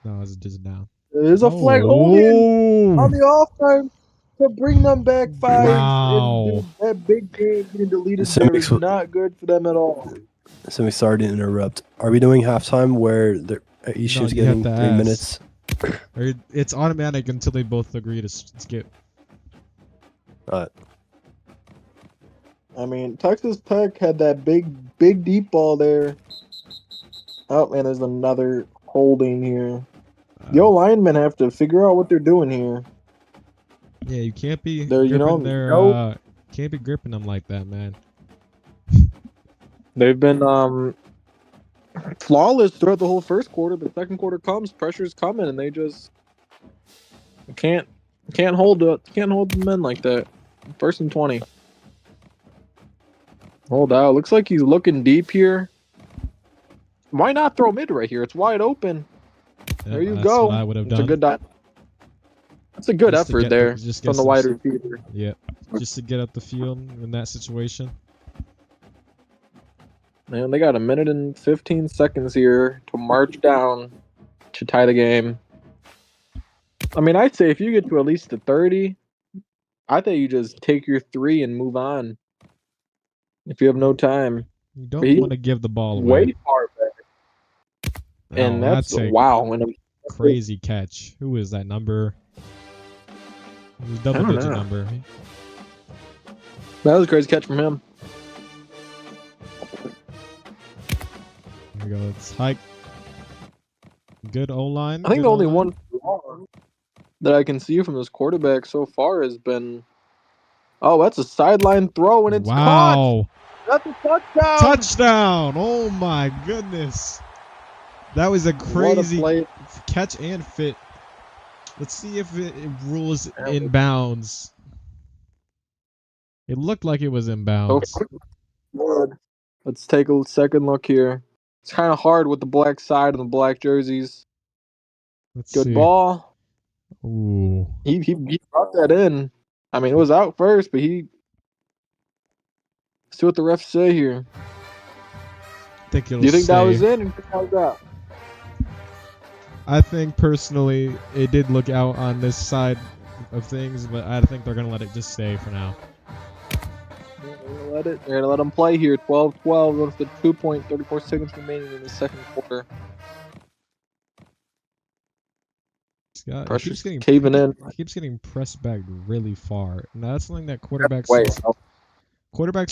No, it's just down. There is a flag holding on the off time to bring them back 5. Wow. And that big game getting deleted there is not good for them at all. So we started to interrupt. Are we doing halftime where each team's getting 3 minutes? It's automatic until they both agree to skip. Alright. I mean, Texas Tech had that big deep ball there. Oh, and there's another holding here. The old linemen have to figure out what they're doing here. Yeah, you can't be can't be gripping them like that, man. They've been flawless throughout the whole first quarter. The second quarter comes, pressure's coming, and they just can't hold the men like that. 1st and 20. Hold out. Looks like he's looking deep here. Why not throw mid right here? It's wide open. Yeah, there you that's go. What I would have It's done. That's a good effort there from the wide receiver. Yeah, just to get up the field in that situation. Man, they got 1 minute and 15 seconds here to march down to tie the game. I mean, I'd say if you get to at least the 30, I think you just take your 3 and move on. If you have no time. You don't want to give the ball away. Way far back. And that's a wow. Crazy catch. Who is that number? His double-digit number. That was a crazy catch from him. There we go. It's hike. Good O-line. I think the only one that I can see from this quarterback so far has been... Oh, that's a sideline throw, and it's caught! That's a touchdown! Touchdown! Oh my goodness. That was a crazy catch and fit. Let's see if it rules inbounds. It looked like it was inbounds. Okay. Let's take a second look here. It's kind of hard with the black side and the black jerseys. Good ball. Ooh. He brought that in. I mean, it was out first, but let's see what the refs say here. Do you think that was in? And how was that? I think personally it did look out on this side of things, but I think they're gonna let it just stay for now. They're gonna let them play here. 12-12 with the 2.34 seconds remaining in the second quarter. Pressure's caving in. He keeps getting pressed back really far. Now that's something that quarterbacks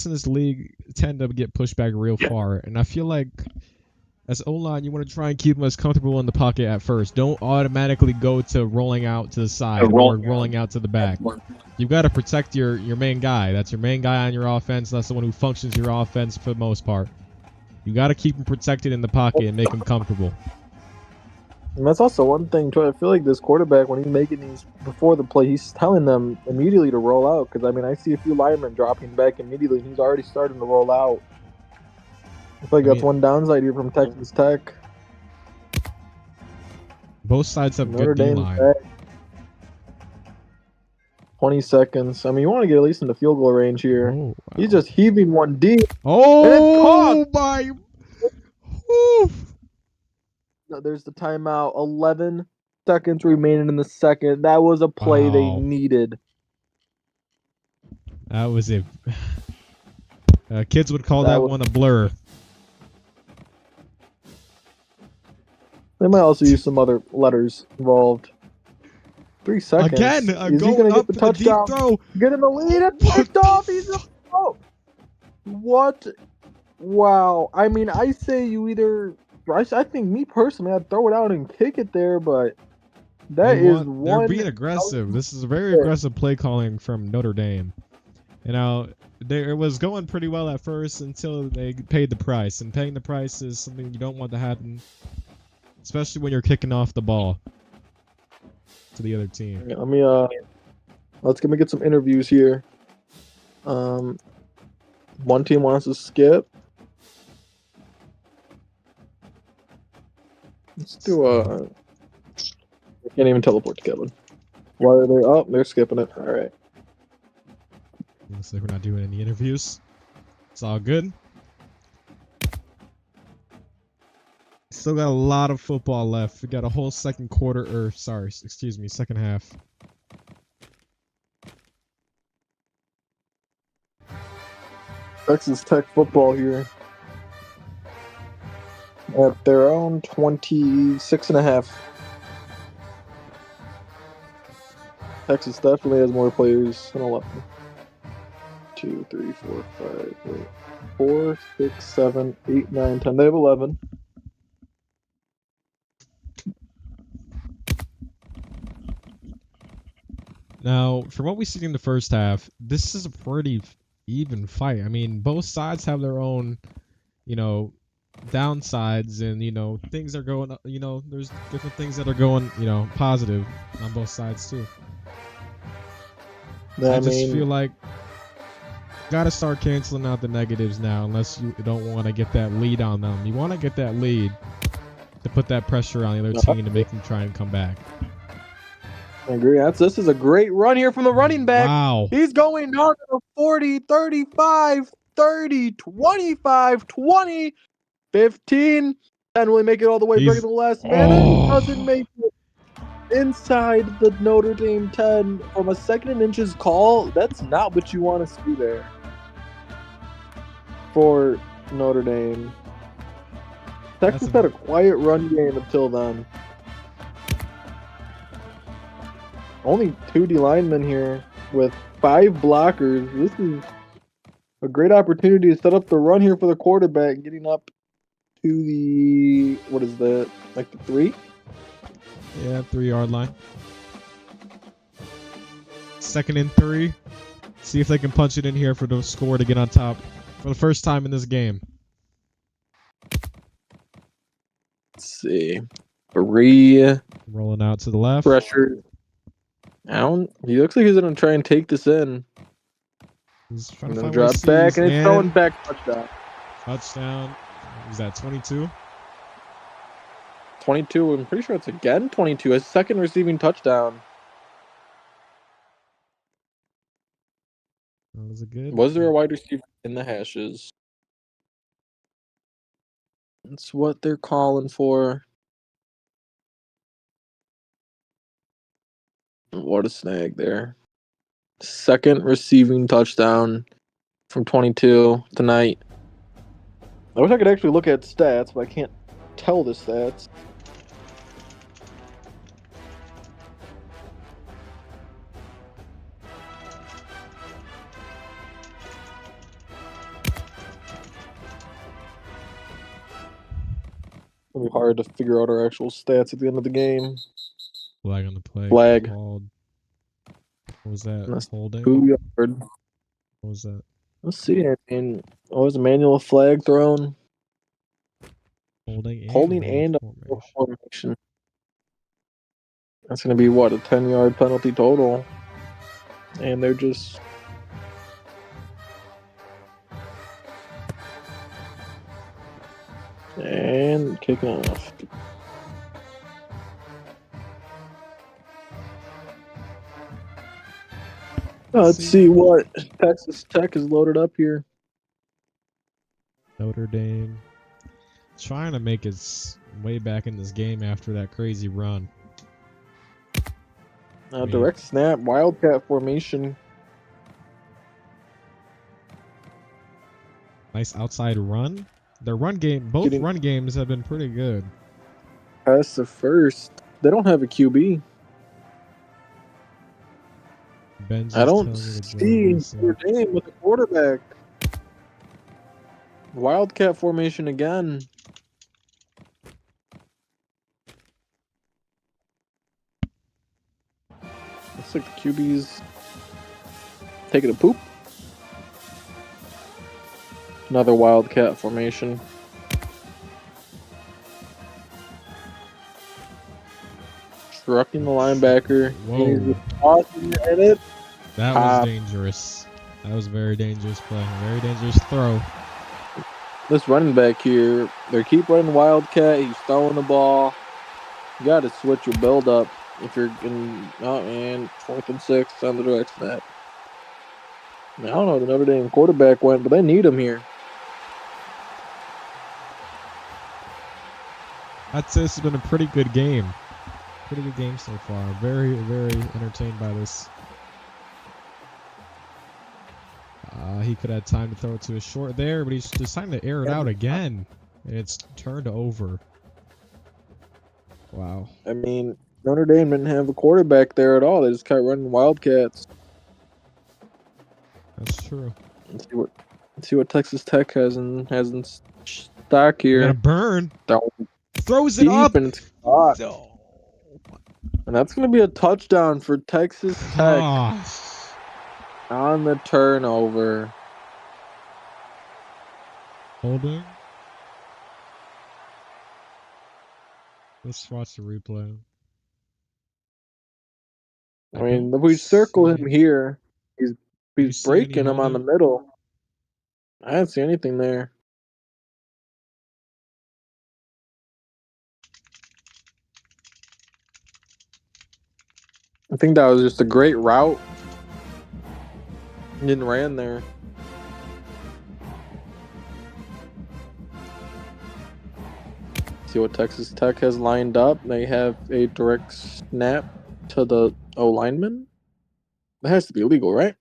in this league tend to get pushed back real far, and I feel like as O-line, you want to try and keep them as comfortable in the pocket at first. Don't automatically go to rolling out to the side or rolling out to the back. You've got to protect your main guy. That's your main guy on your offense. That's the one who functions your offense for the most part. You got to keep him protected in the pocket and make him comfortable. And that's also one thing, too. I feel like this quarterback, when he's making these before the play, he's telling them immediately to roll out. Because, I mean, I see a few linemen dropping back immediately. He's already starting to roll out. I feel like that's one downside here from Texas Tech. Both sides have good D-line. 20 seconds. I mean, you want to get at least in the field goal range here. Oh, wow. He's just heaving one deep. Oh, my. There's the timeout. 11 seconds remaining in the second. That was a play they needed. That was it. Kids would call that one a blur. They might also use some other letters involved. 3 seconds. Again, is he going to get the touchdown? Deep throw. Getting the lead and picked off. He's a What? Wow. I mean, I say you either... I think me personally, I'd throw it out and kick it there, but they're being aggressive. This is a very aggressive play calling from Notre Dame. You know, it was going pretty well at first until they paid the price, and paying the price is something you don't want to happen, especially when you're kicking off the ball to the other team. Let me let's get some interviews here. One team wants to skip. Let's do I can't even teleport to Kevin. Why are they up? They're skipping it. All right. Looks like we're not doing any interviews. It's all good. Still got a lot of football left. We got a whole second half. Texas Tech football here. At their own 26.5. Texas definitely has more players than 11. 2, 3, 4, 5, 4, 6, 7, 8, 9, 10. They have 11. Now, from what we see in the first half, this is a pretty even fight. I mean, both sides have their own, you know, downsides, and you know, things are going. You know, there's different things that are going, you know, positive on both sides too. I just feel like gotta start canceling out the negatives now, unless you don't want to get that lead on them. You want to get that lead to put that pressure on the other team to make them try and come back. I agree. This is a great run here from the running back. Wow. He's going down to the 40, 35, 30, 25, 20, 15. And will he make it all the way back in the last minute? Doesn't make it inside the Notre Dame 10 from a 2nd and inches call. That's not what you want to see there for Notre Dame. Texas had a quiet run game until then. Only 2 D linemen here with 5 blockers. This is a great opportunity to set up the run here for the quarterback, getting up to the, what is that, like the 3? Yeah, 3-yard line. 2nd and 3. See if they can punch it in here for the score to get on top for the first time in this game. Let's see. 3. Rolling out to the left. Pressure. He looks like he's going to try and take this in. He's trying to drop back, and it's throwing back. Touchdown. Touchdown. Was that 22? 22. I'm pretty sure it's again 22. His 2nd receiving touchdown. Was it good? Was there a wide receiver in the hashes? That's what they're calling for. What a snag there. 2nd receiving touchdown from 22 tonight. I wish I could actually look at stats, but I can't tell the stats. It'll be hard to figure out our actual stats at the end of the game. Flag on the play. Flag. Called. What was that? That's holding? 2 yard. What was that? Let's see. I mean, was a manual flag thrown? Holding and a formation. That's going to be, what, a 10-yard penalty total. And they're just... And kicking off. Let's see what Texas Tech is loaded up here. Notre Dame trying to make its way back in this game after that crazy run. Direct snap, Wildcat formation. Nice outside run. Their run game, both run games have been pretty good. Pass the first. They don't have a QB. I don't see Notre Dame with a quarterback. Wildcat formation again. Looks like the QB's taking a poop. Another Wildcat formation. Trucking the linebacker. Whoa. And that was dangerous. That was a very dangerous play. A very dangerous throw. This running back here, they keep running Wildcat. He's throwing the ball. You got to switch your build up if you're in, 4th and 6 on the direct snap. I don't know where the Notre Dame quarterback went, but they need him here. I'd say this has been a pretty good game. Pretty good game so far. Very, very entertained by this. He could have time to throw it to a short there, but he's deciding to air it out again. And it's turned over. Wow. I mean, Notre Dame didn't have a quarterback there at all. They just kept running Wildcats. That's true. Let's see what Texas Tech has in stock here. Got a burn. Throws it up. And that's going to be a touchdown for Texas Tech on the turnover. Holding. Let's watch the replay. I mean, if we circle him here, he's breaking him on the middle. I didn't see anything there. I think that was just a great route. Didn't ran there. See what Texas Tech has lined up. They have a direct snap to the O lineman. That has to be illegal, right?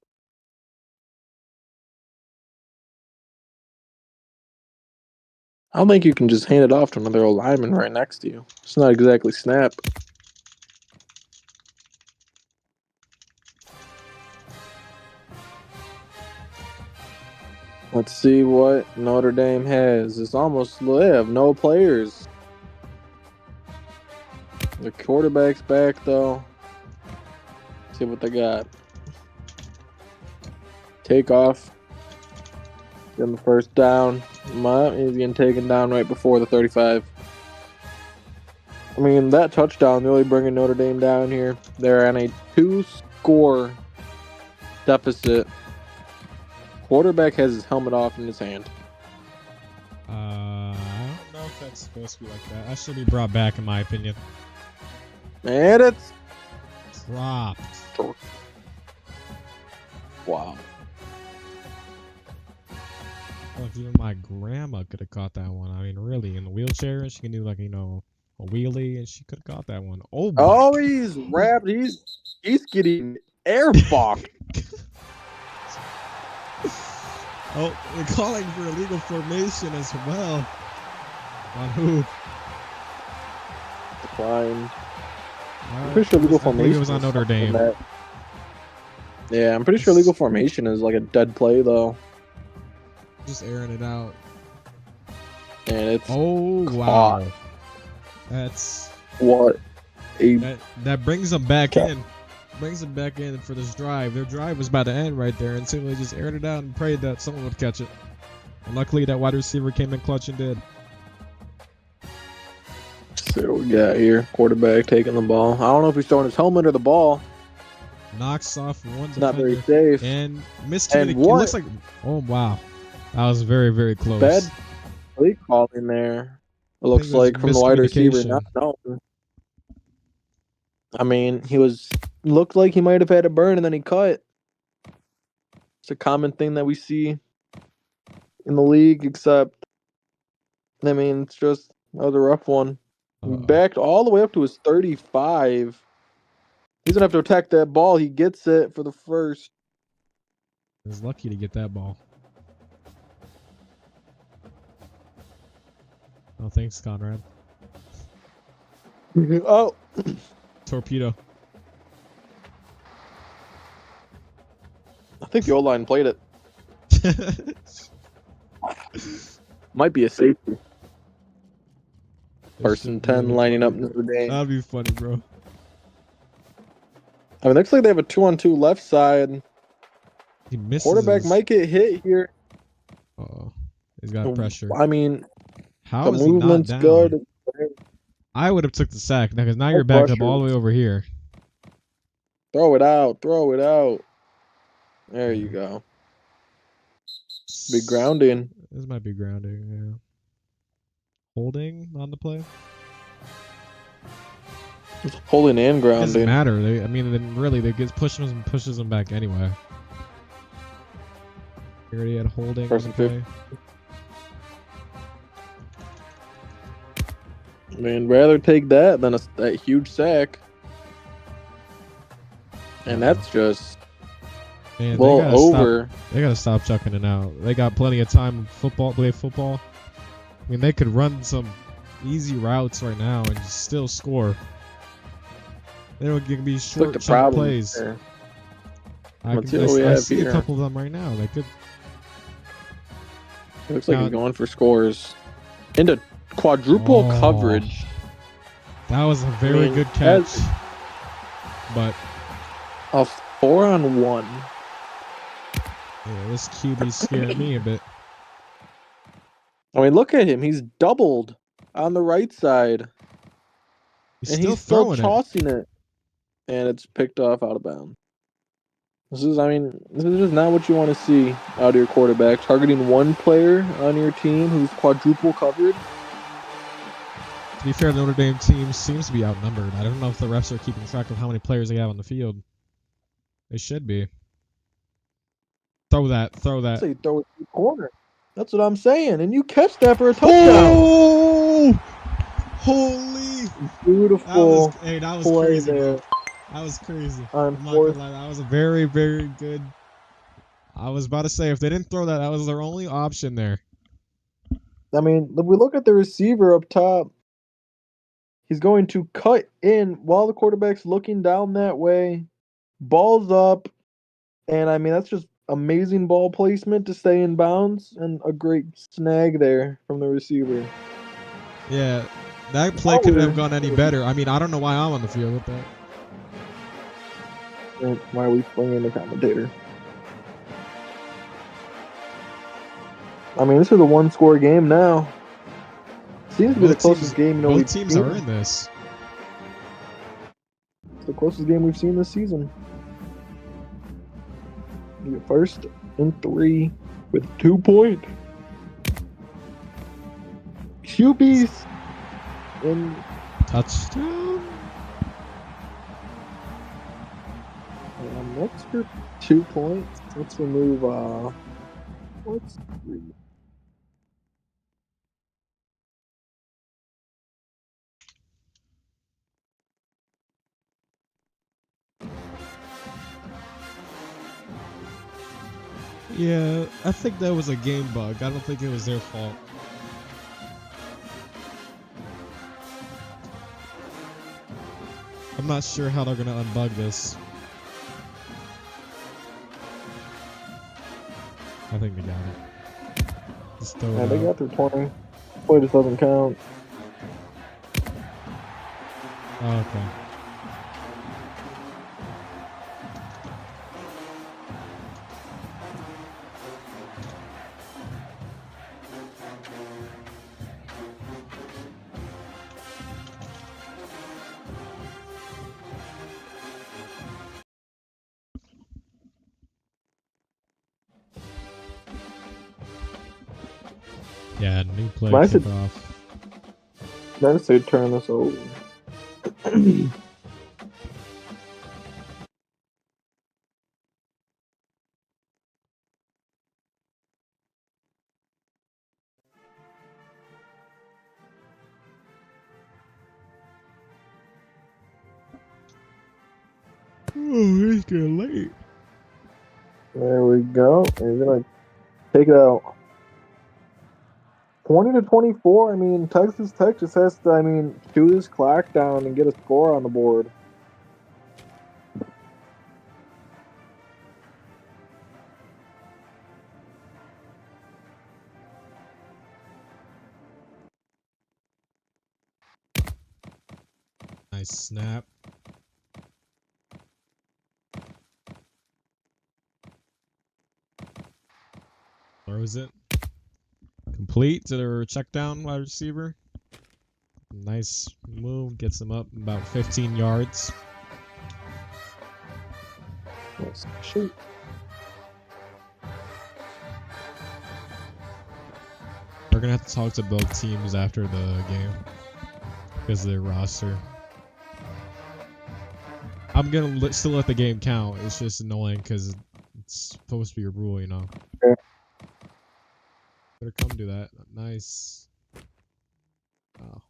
I don't think you can just hand it off to another O lineman right next to you. It's not exactly snap. Let's see what Notre Dame has. It's almost, they have no players. The quarterback's back, though. See what they got. Take off. Get him the first down. He's getting taken down right before the 35. I mean, that touchdown really bringing Notre Dame down here. They're on a 2-score deficit. Quarterback has his helmet off in his hand. I don't know if that's supposed to be like that. That should be brought back, in my opinion. And it's dropped. Wow. Well, if even my grandma could have caught that one. I mean, really, in the wheelchair, she can do like, you know, a wheelie, and she could have caught that one. Oh, he's wrapped. He's getting airbalked. Oh, they're calling for illegal formation as well. On who? Declined. I'm pretty sure legal formation. It was on Notre Dame. Yeah, I'm pretty sure legal formation is like a dead play though. Just airing it out. And it's wow. That's what that brings them back in. Brings them back in for this drive. Their drive was about to end right there, and simply just aired it out and prayed that someone would catch it. And luckily, that wide receiver came in clutch and did. See what we got here. Quarterback taking the ball. I don't know if he's throwing his helmet or the ball. Knocks off one defender. Not very safe. And miscommunication. It looks like, oh wow, that was very, very close. Bad play call in there. It looks like from the wide receiver. Not known. I mean, looked like he might have had a burn and then he cut. It's a common thing that we see in the league, except, I mean, it's just, that was a rough one. He backed all the way up to his 35. He's going to have to attack that ball. He gets it for the first. He was lucky to get that ball. Oh, thanks, Conrad. Oh. Torpedo. I think the O-line played it. Might be a safety. Person 10 lining up into the game. That'd be funny, bro. I mean, looks like they have a 2-on-2 left side. He misses. Quarterback might get hit here. Uh-oh. He's got pressure. I mean, how the is movement's he not down? good. I would have took the sack because now you're back up all the way over here. Throw it out. Throw it out. There you go. Be grounding. This might be grounding, yeah. Holding on the play? It's holding and grounding. Doesn't matter. Really, they pushes them back anyway. You already had holding on the play. I mean, rather take that than that huge sack. And that's just over. They gotta stop chucking it out. They got plenty of time to play football. I mean, they could run some easy routes right now and just still score. They don't give me short chunk plays. I see a couple of them right now. They could. It looks like he's going for scores. Into quadruple coverage. That was a very good catch. But a 4-on-1. Yeah, this QB scared me a bit. I mean, look at him. He's doubled on the right side. He's still tossing it. And it's picked off out of bounds. This is just not what you want to see out of your quarterback. Targeting one player on your team who's quadruple covered. To be fair, the Notre Dame team seems to be outnumbered. I don't know if the refs are keeping track of how many players they have on the field. They should be. Throw that. Throw it to the corner. That's what I'm saying. And you catch that for a touchdown. Oh! Holy! Beautiful. That was crazy, bro. That was crazy. I'm not gonna lie. That was a very, very good. I was about to say, if they didn't throw that, that was their only option there. I mean, if we look at the receiver up top, he's going to cut in while the quarterback's looking down that way. Ball's up. And, I mean, that's just amazing ball placement to stay in bounds. And a great snag there from the receiver. Yeah, that play couldn't have gone any better. I mean, I don't know why I'm on the field with that. Why are we flinging the commentator? I mean, this is a one-score game now. Seems to be the closest game. Both teams are in this. It's the closest game we've seen this season. You're 1st and 3 with 2 point. QBs in touchdown. That's for 2 points. Let's remove what's 3? Yeah, I think that was a game bug. I don't think it was their fault. I'm not sure how they're gonna unbug this. I think they got it. Just throw it out. They got their 20. Play just doesn't count. Oh, okay. Yeah, new play off. Nice to turn this over. Oh, it's getting late. There we go. And you're gonna take it out. 20-24. I mean, Texas Tech just has to, shoot his clock down and get a score on the board. Nice snap. Throws it. Complete to their check down wide receiver. Nice move. Gets him up about 15 yards. Nice shoot. We're going to have to talk to both teams after the game because of their roster. I'm going to still let the game count. It's just annoying because it's supposed to be a rule, you know. Okay. Better come do that. Nice. Oh.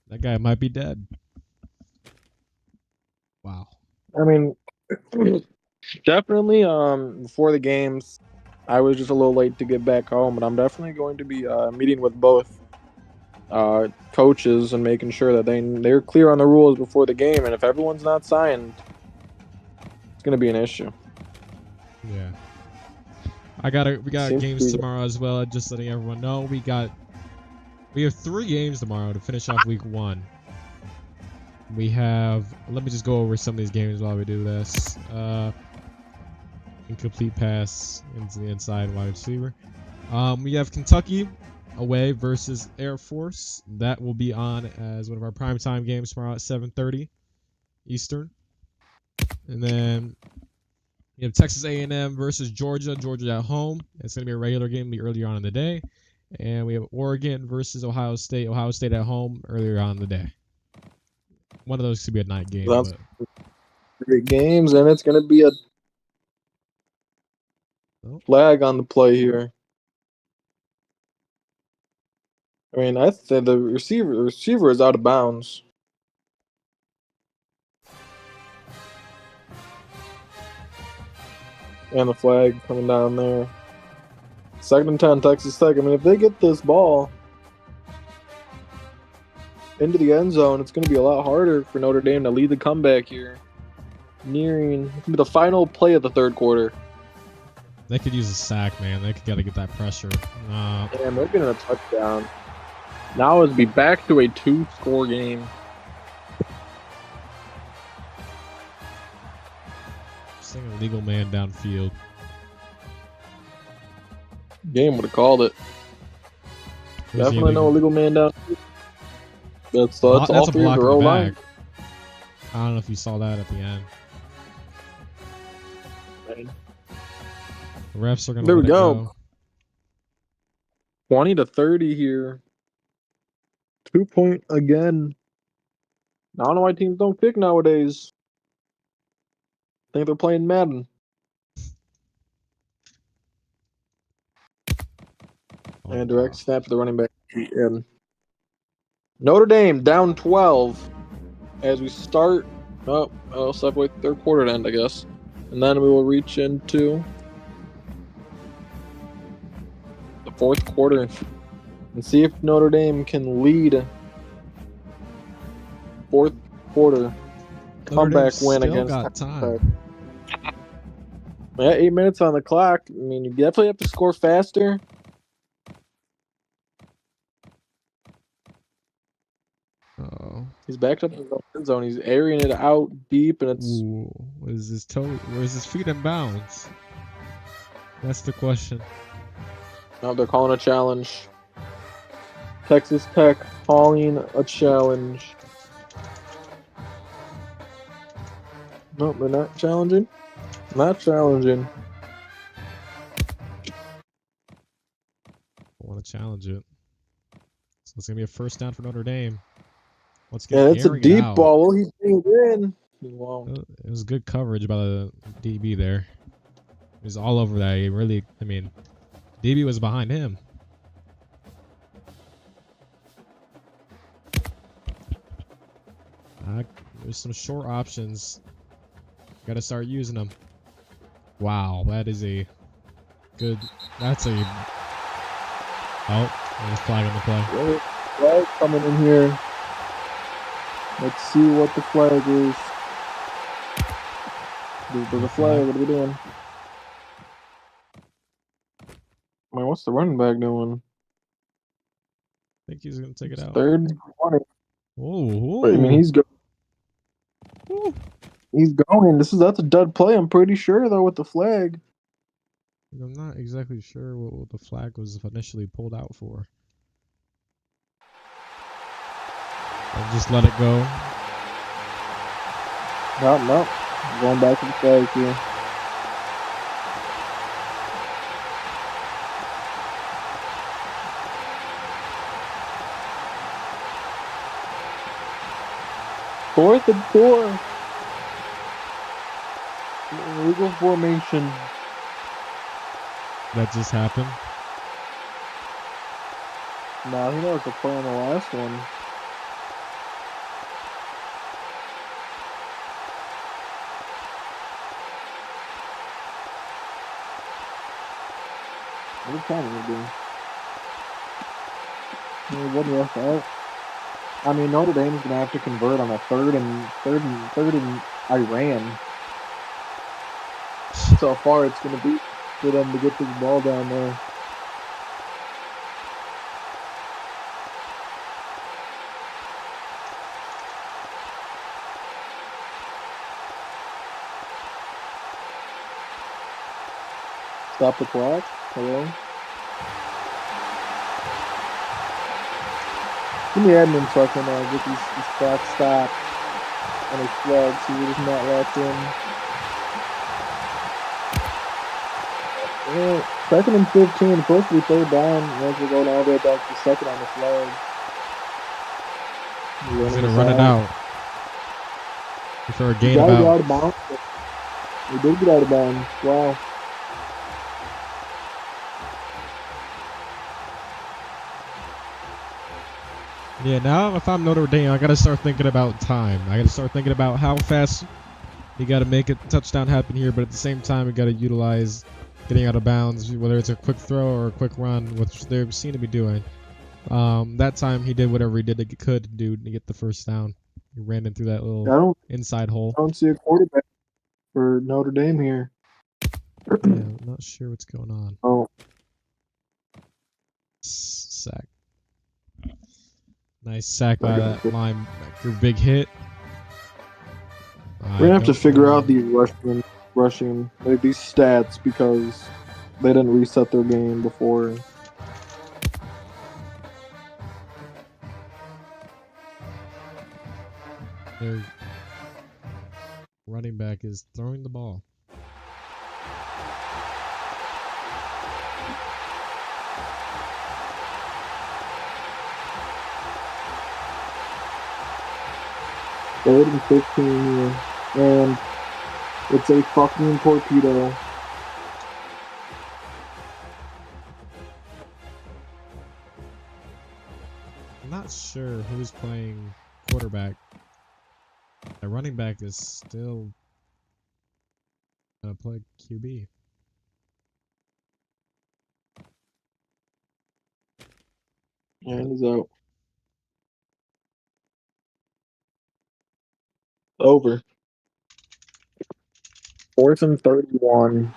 That guy might be dead. Wow. I mean, definitely before the games, I was just a little late to get back home, but I'm definitely going to be meeting with both coaches and making sure that they're clear on the rules before the game, and if everyone's not signed, it's going to be an issue. Yeah. We got games tomorrow as well. Just letting everyone know we have 3 games tomorrow to finish off week 1. We have, let me just go over some of these games while we do this. Incomplete pass into the inside wide receiver. We have Kentucky away versus Air Force. That will be on as one of our primetime games tomorrow at 7:30 Eastern. And then you have Texas A&M versus Georgia. Georgia at home. It's going to be a regular game, be earlier on in the day. And we have Oregon versus Ohio State. Ohio State at home earlier on in the day. One of those could be a night game. That's but great games, and it's going to be a flag on the play here. I mean, I think the receiver is out of bounds. And the flag coming down there. 2nd and 10, Texas Tech. I mean, if they get this ball into the end zone, it's going to be a lot harder for Notre Dame to lead the comeback here. Nearing the final play of the third quarter. They could use a sack, man. They got to get that pressure. And they're getting a touchdown. Now it'll be back to a 2-score game. Seeing a legal man downfield. Game would have called it. Definitely no illegal man downfield. That's all three of the row line. I don't know if you saw that at the end. The refs are going to let it go. 20-30 here. 2-point again. I don't know why teams don't kick nowadays. I think they're playing Madden. And direct snap to the running back. And Notre Dame down 12 as we start. I'll step away third quarter to end, I guess. And then we will reach into the fourth quarter and see if Notre Dame can lead fourth quarter comeback win against Texas Tech. Yeah, 8 minutes on the clock. I mean, you definitely have to score faster. He's backed up in the end zone. He's airing it out deep, and it's. Ooh, where's his feet in bounds? That's the question. Now they're calling a challenge. Texas Tech calling a challenge. No, they're not challenging. Not challenging. I want to challenge it. So it's gonna be a first down for Notre Dame. It's a deep ball. He's being in. Wow. It was good coverage by the DB there. He was all over that. He really, I mean, DB was behind him. There's some short options. Got to start using them. Wow, that is a good. That's a. Oh, there's a flag on the play. Flag coming in here. Let's see what the flag is. There's a flag. What are we doing? I mean, what's the running back doing? I think he's going to take it out. 3rd and 20. Oh, I mean, he's going. He's going. That's a dud play. I'm pretty sure though with the flag. I'm not exactly sure what the flag was initially pulled out for. I'll just let it go. No. Going back to the flag here. Fourth and 4. Illegal formation. That just happened? No, he knows the play on the last one. What time is it doing? One rough out. I mean, Notre Dame's gonna have to convert on a third and Iran. That's how far it's gonna be for them to get this ball down there. Stop the clock. Hello. Give me admin so I can get these clock stopped and his flags so we're just not locked in. Well, 2nd and 15, supposed to be 3rd down once we're going all the way back to 2nd on the flag. He's going to run it out. For a gain of about. Out of bounds. He did get out of bounds. Wow. Yeah, now if I'm Notre Dame, I got to start thinking about time. I got to start thinking about how fast you got to make a touchdown happen here, but at the same time, we got to utilize getting out of bounds, whether it's a quick throw or a quick run, which they seem to be doing. That time he did whatever he could do to get the first down. He ran in through that little inside hole. I don't see a quarterback for Notre Dame here. Yeah, I'm not sure what's going on. Oh. Sack. Nice sack by that linebacker. Big hit. We're going to have to figure out these rushing, like these stats, because they didn't reset their game before. Their running back is throwing the ball. Third and 15 here, and it's a fucking torpedo. I'm not sure who's playing quarterback. The running back is still gonna play QB. Yeah, he's out. Over. 4th and 31.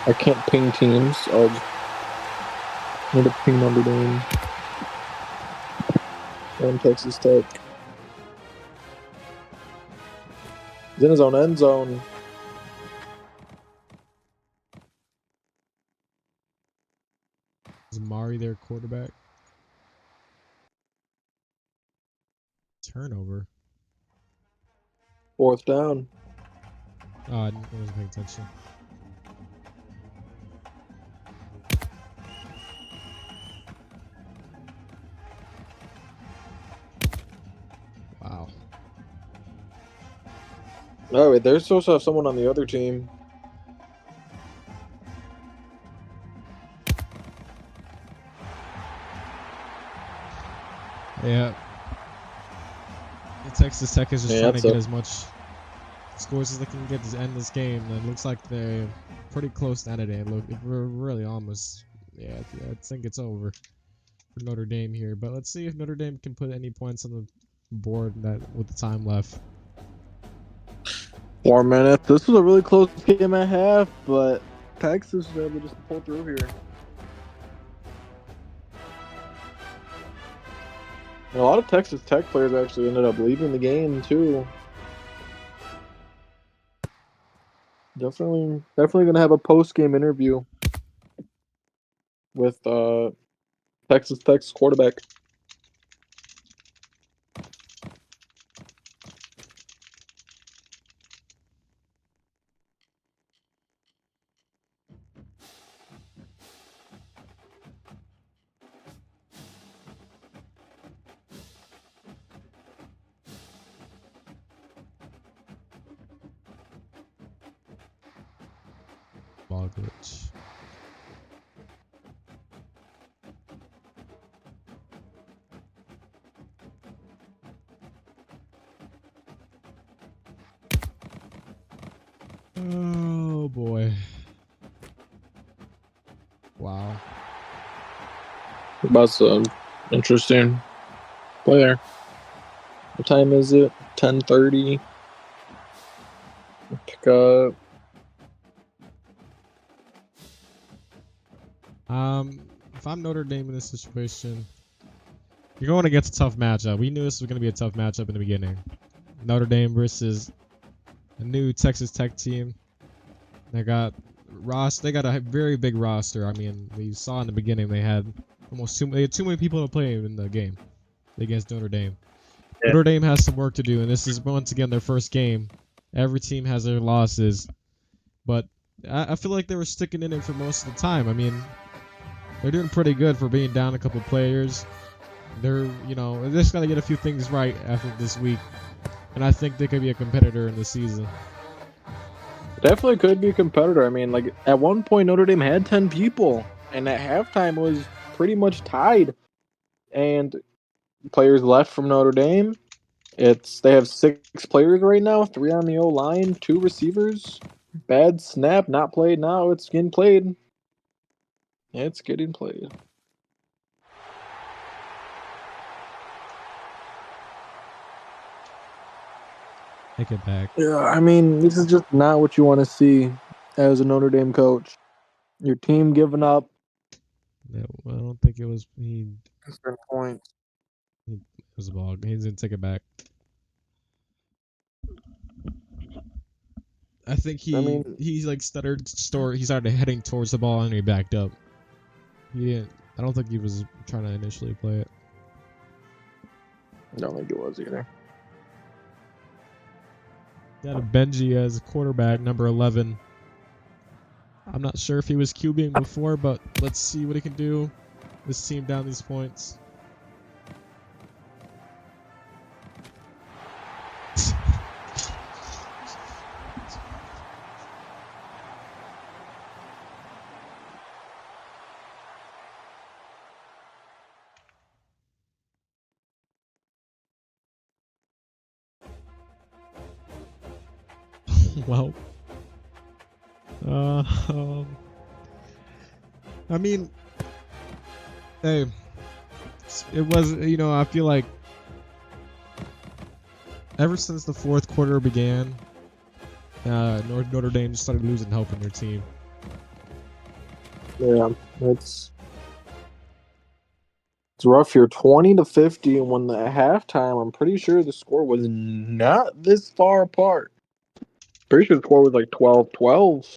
I can't ping teams. I'll just need to ping Notre Dame. And Texas Tech. He's in his own end zone. Is Mari their quarterback? Turnover. 4th down. Oh, I wasn't paying attention. Wow. Oh, wait, they're supposed to have someone on the other team. Yeah. Texas Tech is just trying to get as much scores as they can get to end this game. And it looks like they're pretty close to end it. Look, we're really almost. Yeah, I think it's over for Notre Dame here. But let's see if Notre Dame can put any points on the board with the time left. 4 minutes. This was a really close game at half, but Texas was able just to pull through here. And a lot of Texas Tech players actually ended up leaving the game too. Definitely gonna have a post-game interview with Texas Tech's quarterback. Ball glitch. Oh boy. Wow. That's interesting play there. What time is it? 10:30. Pick up. If I'm Notre Dame in this situation, you're going against a tough matchup. We knew this was going to be a tough matchup in the beginning. Notre Dame versus a new Texas Tech team that got roster. They got a very big roster. I mean, we saw in the beginning they had too many people to play in the game against Notre Dame. Yeah. Notre Dame has some work to do, and this is once again their first game. Every team has their losses, but I feel like they were sticking in it for most of the time. I mean, they're doing pretty good for being down a couple players. They're they just got to get a few things right after this week, and I think they could be a competitor in the season. Definitely could be a competitor. I mean, like at one point Notre Dame had 10 people, and at halftime was pretty much tied. And players left from Notre Dame. They have 6 players right now, 3 on the O-line, 2 receivers. Bad snap, not played now. It's getting played. It's getting played. Take it back. Yeah, I mean, this is just not what you want to see as a Notre Dame coach. Your team giving up. No, I don't think it was Certain points. It was a ball. He didn't take it back. I think he like stuttered. He started heading towards the ball and he backed up. He didn't. I don't think he was trying to initially play it. I don't think it was either. Got a Benji as quarterback, number 11. I'm not sure if he was QBing before, but let's see what he can do. This team down these points. Well, I mean, hey, it was, I feel like ever since the fourth quarter began, Notre Dame just started losing hope in their team. Yeah, it's rough here. 20-50, and when at halftime, I'm pretty sure the score was not this far apart. Pretty sure the score was like 12-12.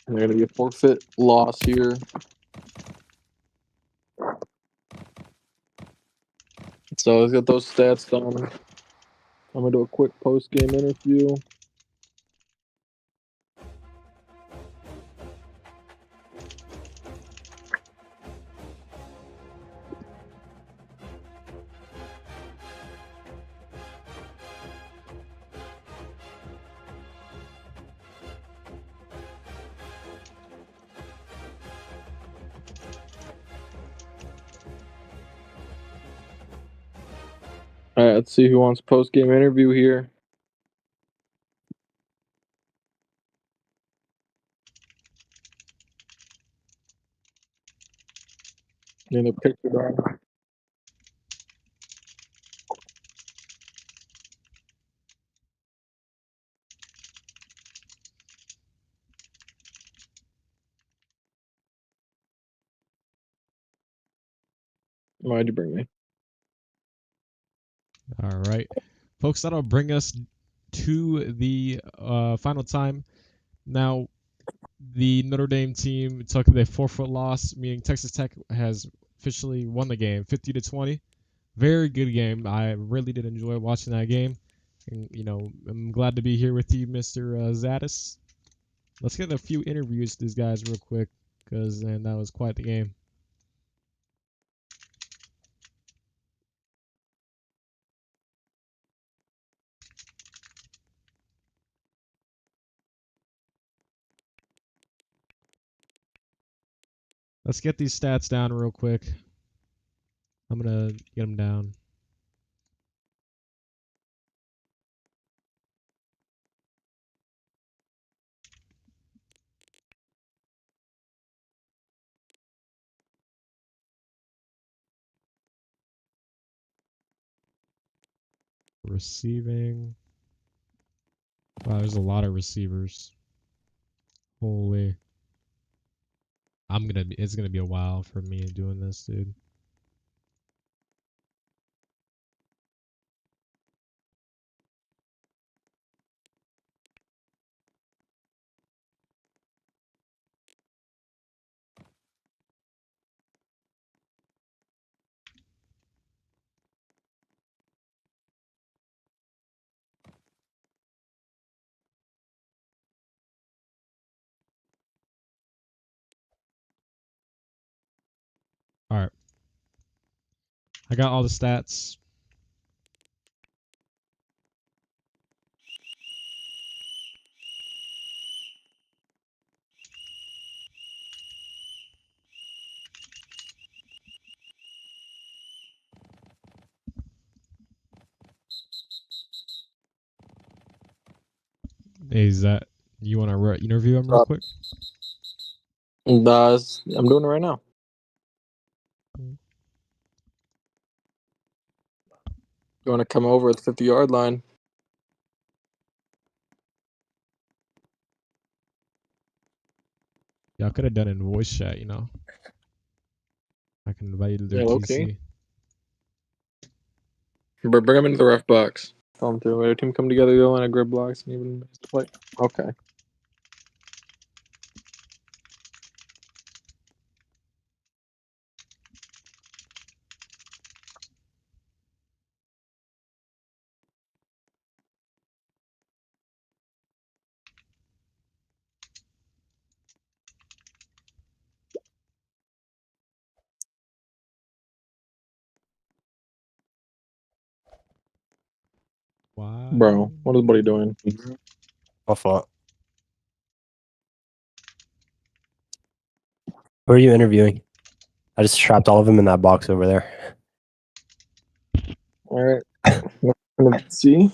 There's going to be a forfeit loss here. So let's get those stats done. I'm going to do a quick post-game interview. All right, let's see who wants post-game interview here. Getting a picture down. Why'd you bring me? All right, folks, that'll bring us to the final time. Now, the Notre Dame team took the 4-foot loss, meaning Texas Tech has officially won the game, 50-20. Very good game. I really did enjoy watching that game. And, I'm glad to be here with you, Mr. Zadis. Let's get a few interviews with these guys real quick, because that was quite the game. Let's get these stats down real quick. I'm going to get them down. Receiving. Wow, there's a lot of receivers. Holy. It's gonna be a while for me doing this, dude. I got all the stats. Hey, is that you want to interview him real quick? I'm doing it right now. You want to come over at the 50-yard line? Y'all could have done it in voice chat, you know. I can invite you to their Yeah, TC. okay. Bring them into the ref box. Tell them to. Their team come together, they'll line a grid blocks and even play. Okay. Why? Bro, what is buddy doing? My fault. Who are you interviewing? I just trapped all of them in that box over there. All right. Let's see.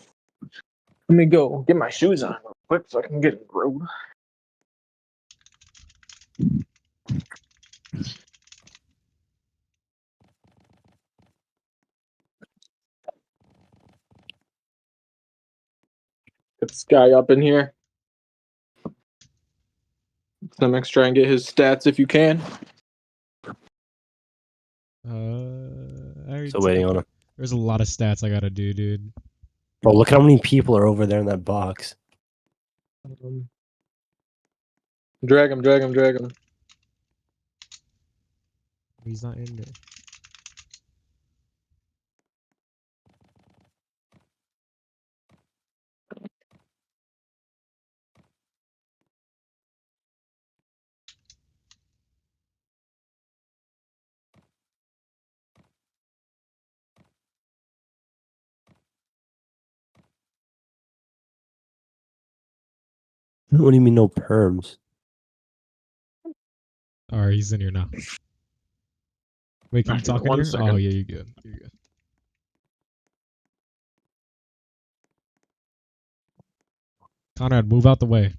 Let me go get my shoes on real quick so I can get in the road. Get this guy up in here. Simics, try and get his stats if you can. Still waiting on him. There's a lot of stats I gotta do, dude. Bro, look at how many people are over there in that box. Drag him, drag him, drag him. He's not in there. What do you mean no perms? Alright, he's in here now. Wait, can you talk in here? Second. Oh, yeah, you're good. You're good. Conrad, move out the way.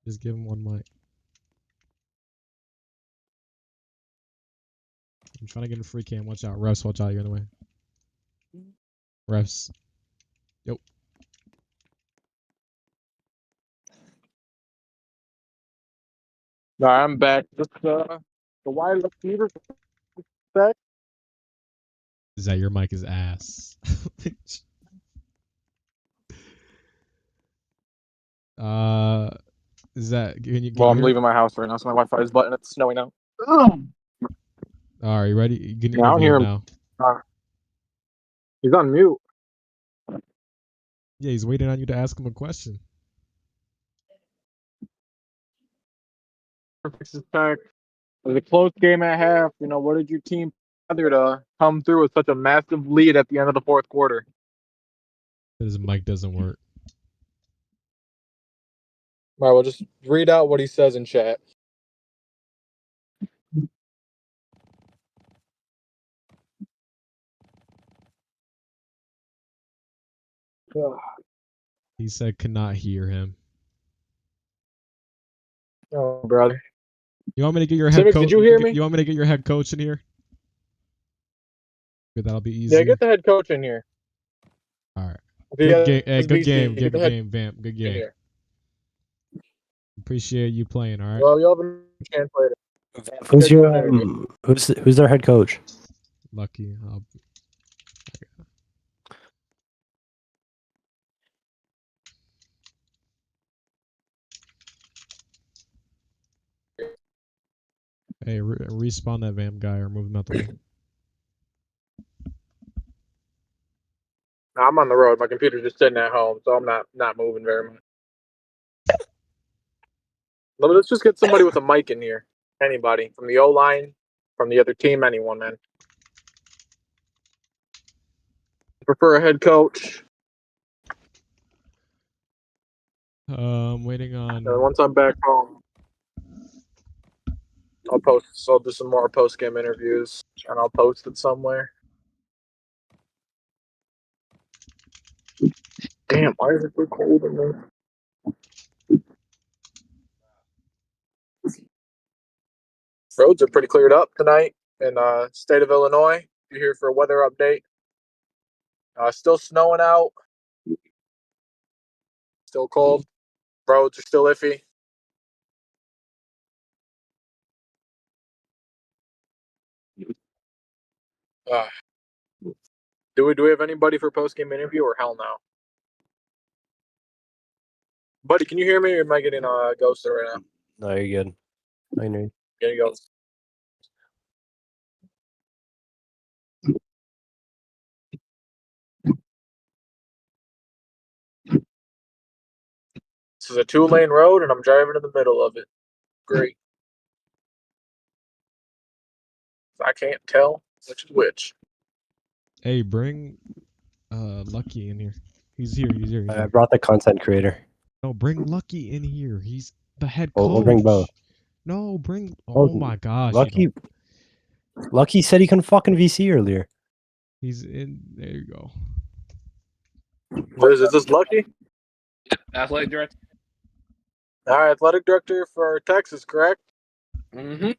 Just give him one mic. I'm trying to get a free cam. Watch out. Refs, watch out. You're in the way. Refs. Yep. All right, I'm back. Just the wide receiver back. Is that your mic is ass? Is that? Well, I'm leaving my house right now, so my Wi-Fi is button. It's snowing out. All right, you ready? You can I don't hear him now. He's on mute. Yeah, he's waiting on you to ask him a question. Texas Tech. It was a close game at half. You know, what did your team together to come through with such a massive lead at the end of the fourth quarter? His mic doesn't work. All right, well, just read out what he says in chat. He said could not hear him. Oh, brother. You want me to get your head coach? Did you hear me? You want me to get your head coach in here? That'll be easy. Yeah, get the head coach in here. All right. Good game. Hey, good game. Good game, Vamp. Good game. Appreciate you playing. All right. Well, you'll have a chance later. Who's your who's their head coach? Lucky. Hey, respawn that Vamp guy or move him out the way. I'm on the road. My computer's just sitting at home, so I'm not moving very much. Let's just get somebody with a mic in here. Anybody from the O line, from the other team, anyone, man. prefer a head coach. I'm waiting on. And once I'm back home, I'll do some more post game interviews, and I'll post it somewhere. Damn, why is it so cold in there? Roads are pretty cleared up tonight in state of Illinois. You're here for a weather update. Still snowing out. Still cold. Roads are still iffy. Do we have anybody for post game interview or hell no? Buddy, can you hear me or am I getting ghosted right now? No, you're good. I know you. Getting ghosted. This is a 2-lane road and I'm driving in the middle of it. Great. I can't tell which is which. Hey, bring Lucky in here. He's here. I brought the content creator. No, bring Lucky in here. He's the head coach. We'll bring both. No, bring. Oh my gosh. Lucky said he couldn't fucking VC earlier. He's in. There you go. Is this Lucky? Athletic director. All right, athletic director for Texas, correct? Mm-hmm.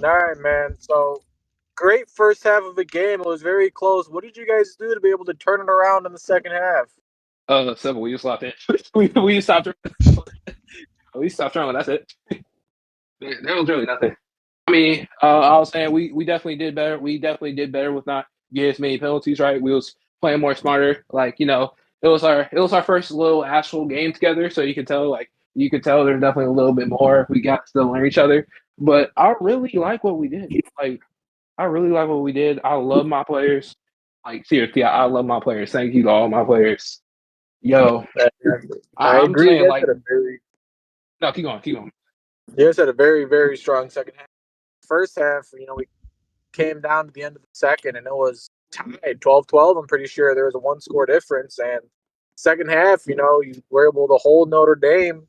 All right, man. So, great first half of the game. It was very close. What did you guys do to be able to turn it around in the second half? Simple. We just stopped it. we just stopped. We stopped throwing. That's it. There was really nothing. I mean, I was saying we definitely did better. We definitely did better with not getting as many penalties. Right, we was playing more smarter. Like, you know, it was our first little actual game together. So you could tell there's definitely a little bit more. We got to learn each other. But I really like what we did. Like, I really like what we did. I love my players. Like, seriously, I love my players. Thank you to all my players. Yo, I agree. Saying, like, no, keep going. You guys had a very, very strong second half. First half, you know, we came down to the end of the second, and it was tied 12-12. I'm pretty sure there was a 1-score difference. And second half, you know, you were able to hold Notre Dame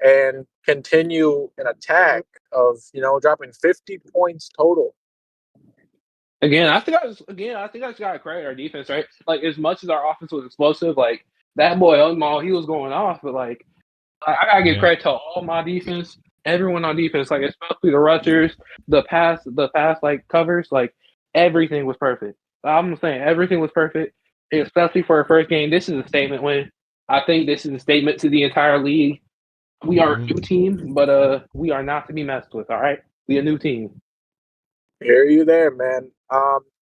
and continue an attack of, you know, dropping 50 points total. Again, I think I just gotta credit our defense, right? Like, as much as our offense was explosive, like that boy Elmall, he was going off, but like I gotta give credit to all my defense, everyone on defense, like especially the rushers, the pass like covers, like everything was perfect. I'm saying everything was perfect, especially for our first game. This is a statement win. I think this is a statement to the entire league. We are a new team, but we are not to be messed with. All right, we a new team. Hear you there, man.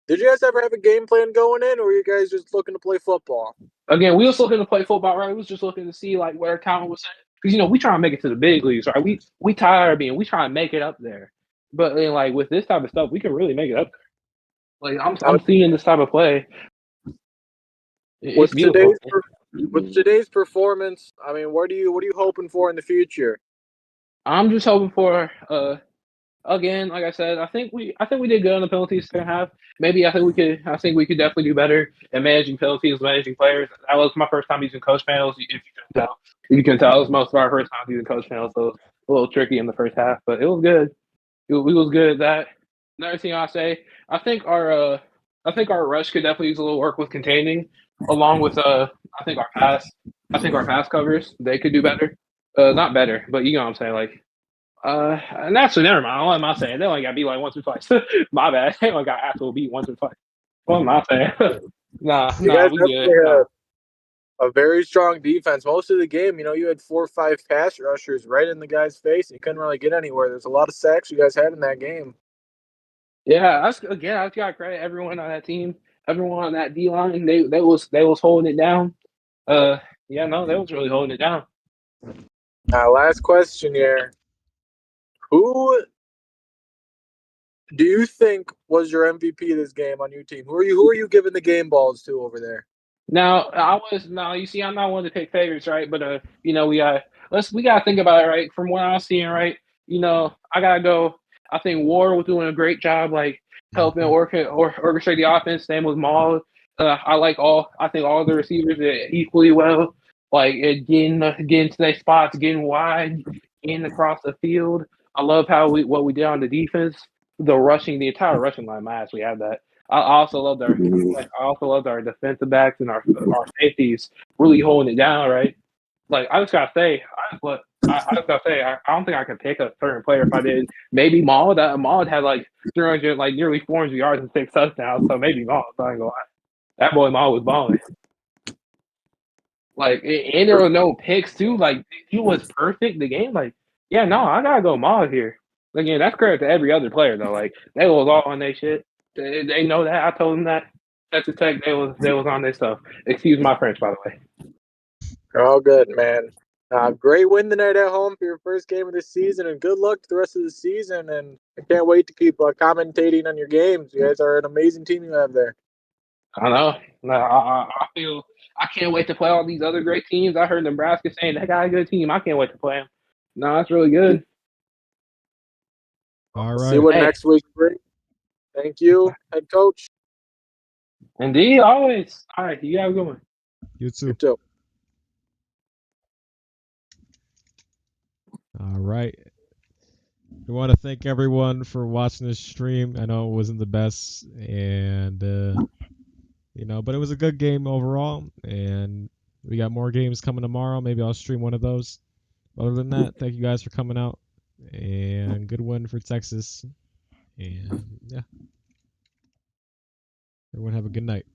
Did you guys ever have a game plan going in, or were you guys just looking to play football? Again, we was looking to play football, right? We was just looking to see like where our talent was at, because you know we try to make it to the big leagues, right? We tired of being, we try to make it up there, but then, like with this type of stuff, we can really make it up there. Like I'm seeing this type of play. It's beautiful. With today's performance, I mean, what are you hoping for in the future? I'm just hoping for again, like I said, I think we did good on the penalties second half. Maybe I think we could definitely do better at managing penalties, managing players. That was my first time using coach panels. If you can tell, it was most of our first time using coach panels, so it was a little tricky in the first half, but it was good. We was good at that. Another thing I'll say, I think our rush could definitely use a little work with containing, along with I think our pass covers, they could do better. Not better, but you know what I'm saying, like. And actually, never mind. What am I saying? They only got beat like once or twice. My bad. They only got actual beat once or twice. What am I saying? nah, we good. A very strong defense. Most of the game, you know, you had 4 or 5 pass rushers right in the guy's face. You couldn't really get anywhere. There's a lot of sacks you guys had in that game. Yeah, I just gotta credit everyone on that team, everyone on that D line. They was holding it down. They was really holding it down. Last question here. Who do you think was your MVP this game on your team? Who are you giving the game balls to over there? Now, you see, I'm not one to pick favorites, right? But you know, we gotta think about it, right? From what I'm seeing, right? You know, I gotta go. I think Ward was doing a great job, like helping orchestrate the offense. Same with Maul. I think all the receivers did equally well. Like getting to their spots, getting wide, getting across the field. I love what we did on the defense. The entire rushing line. My ass, we had that. I also loved our defensive backs and our safeties really holding it down. Right. Like I just gotta say, I don't think I could pick a certain player if I did. Maybe Maul. Maul had like 300, like nearly 400 yards and 6 touchdowns. So maybe Maul. So I ain't gonna lie. That boy Maul was balling. Like, and there were no picks too. Like, he was perfect the game. Like, yeah, no, I gotta go Maul here. Again, that's credit to every other player though. Like, they was all on their shit. They know that. I told them that. Texas Tech, they was on their stuff. Excuse my French, by the way. You're all good, man. Great win tonight at home for your first game of the season, and good luck to the rest of the season. And I can't wait to keep commentating on your games. You guys are an amazing team you have there. I know. No, I feel I can't wait to play all these other great teams. I heard Nebraska saying that got a good team. I can't wait to play them. No, that's really good. All We'll right. see what next week brings. Thank you, head coach. Indeed, always. All right, you have a good one. You too. You too. All right. We want to thank everyone for watching this stream. I know it wasn't the best, and but it was a good game overall. And we got more games coming tomorrow. Maybe I'll stream one of those. Other than that, thank you guys for coming out, and good win for Texas. And yeah, everyone have a good night.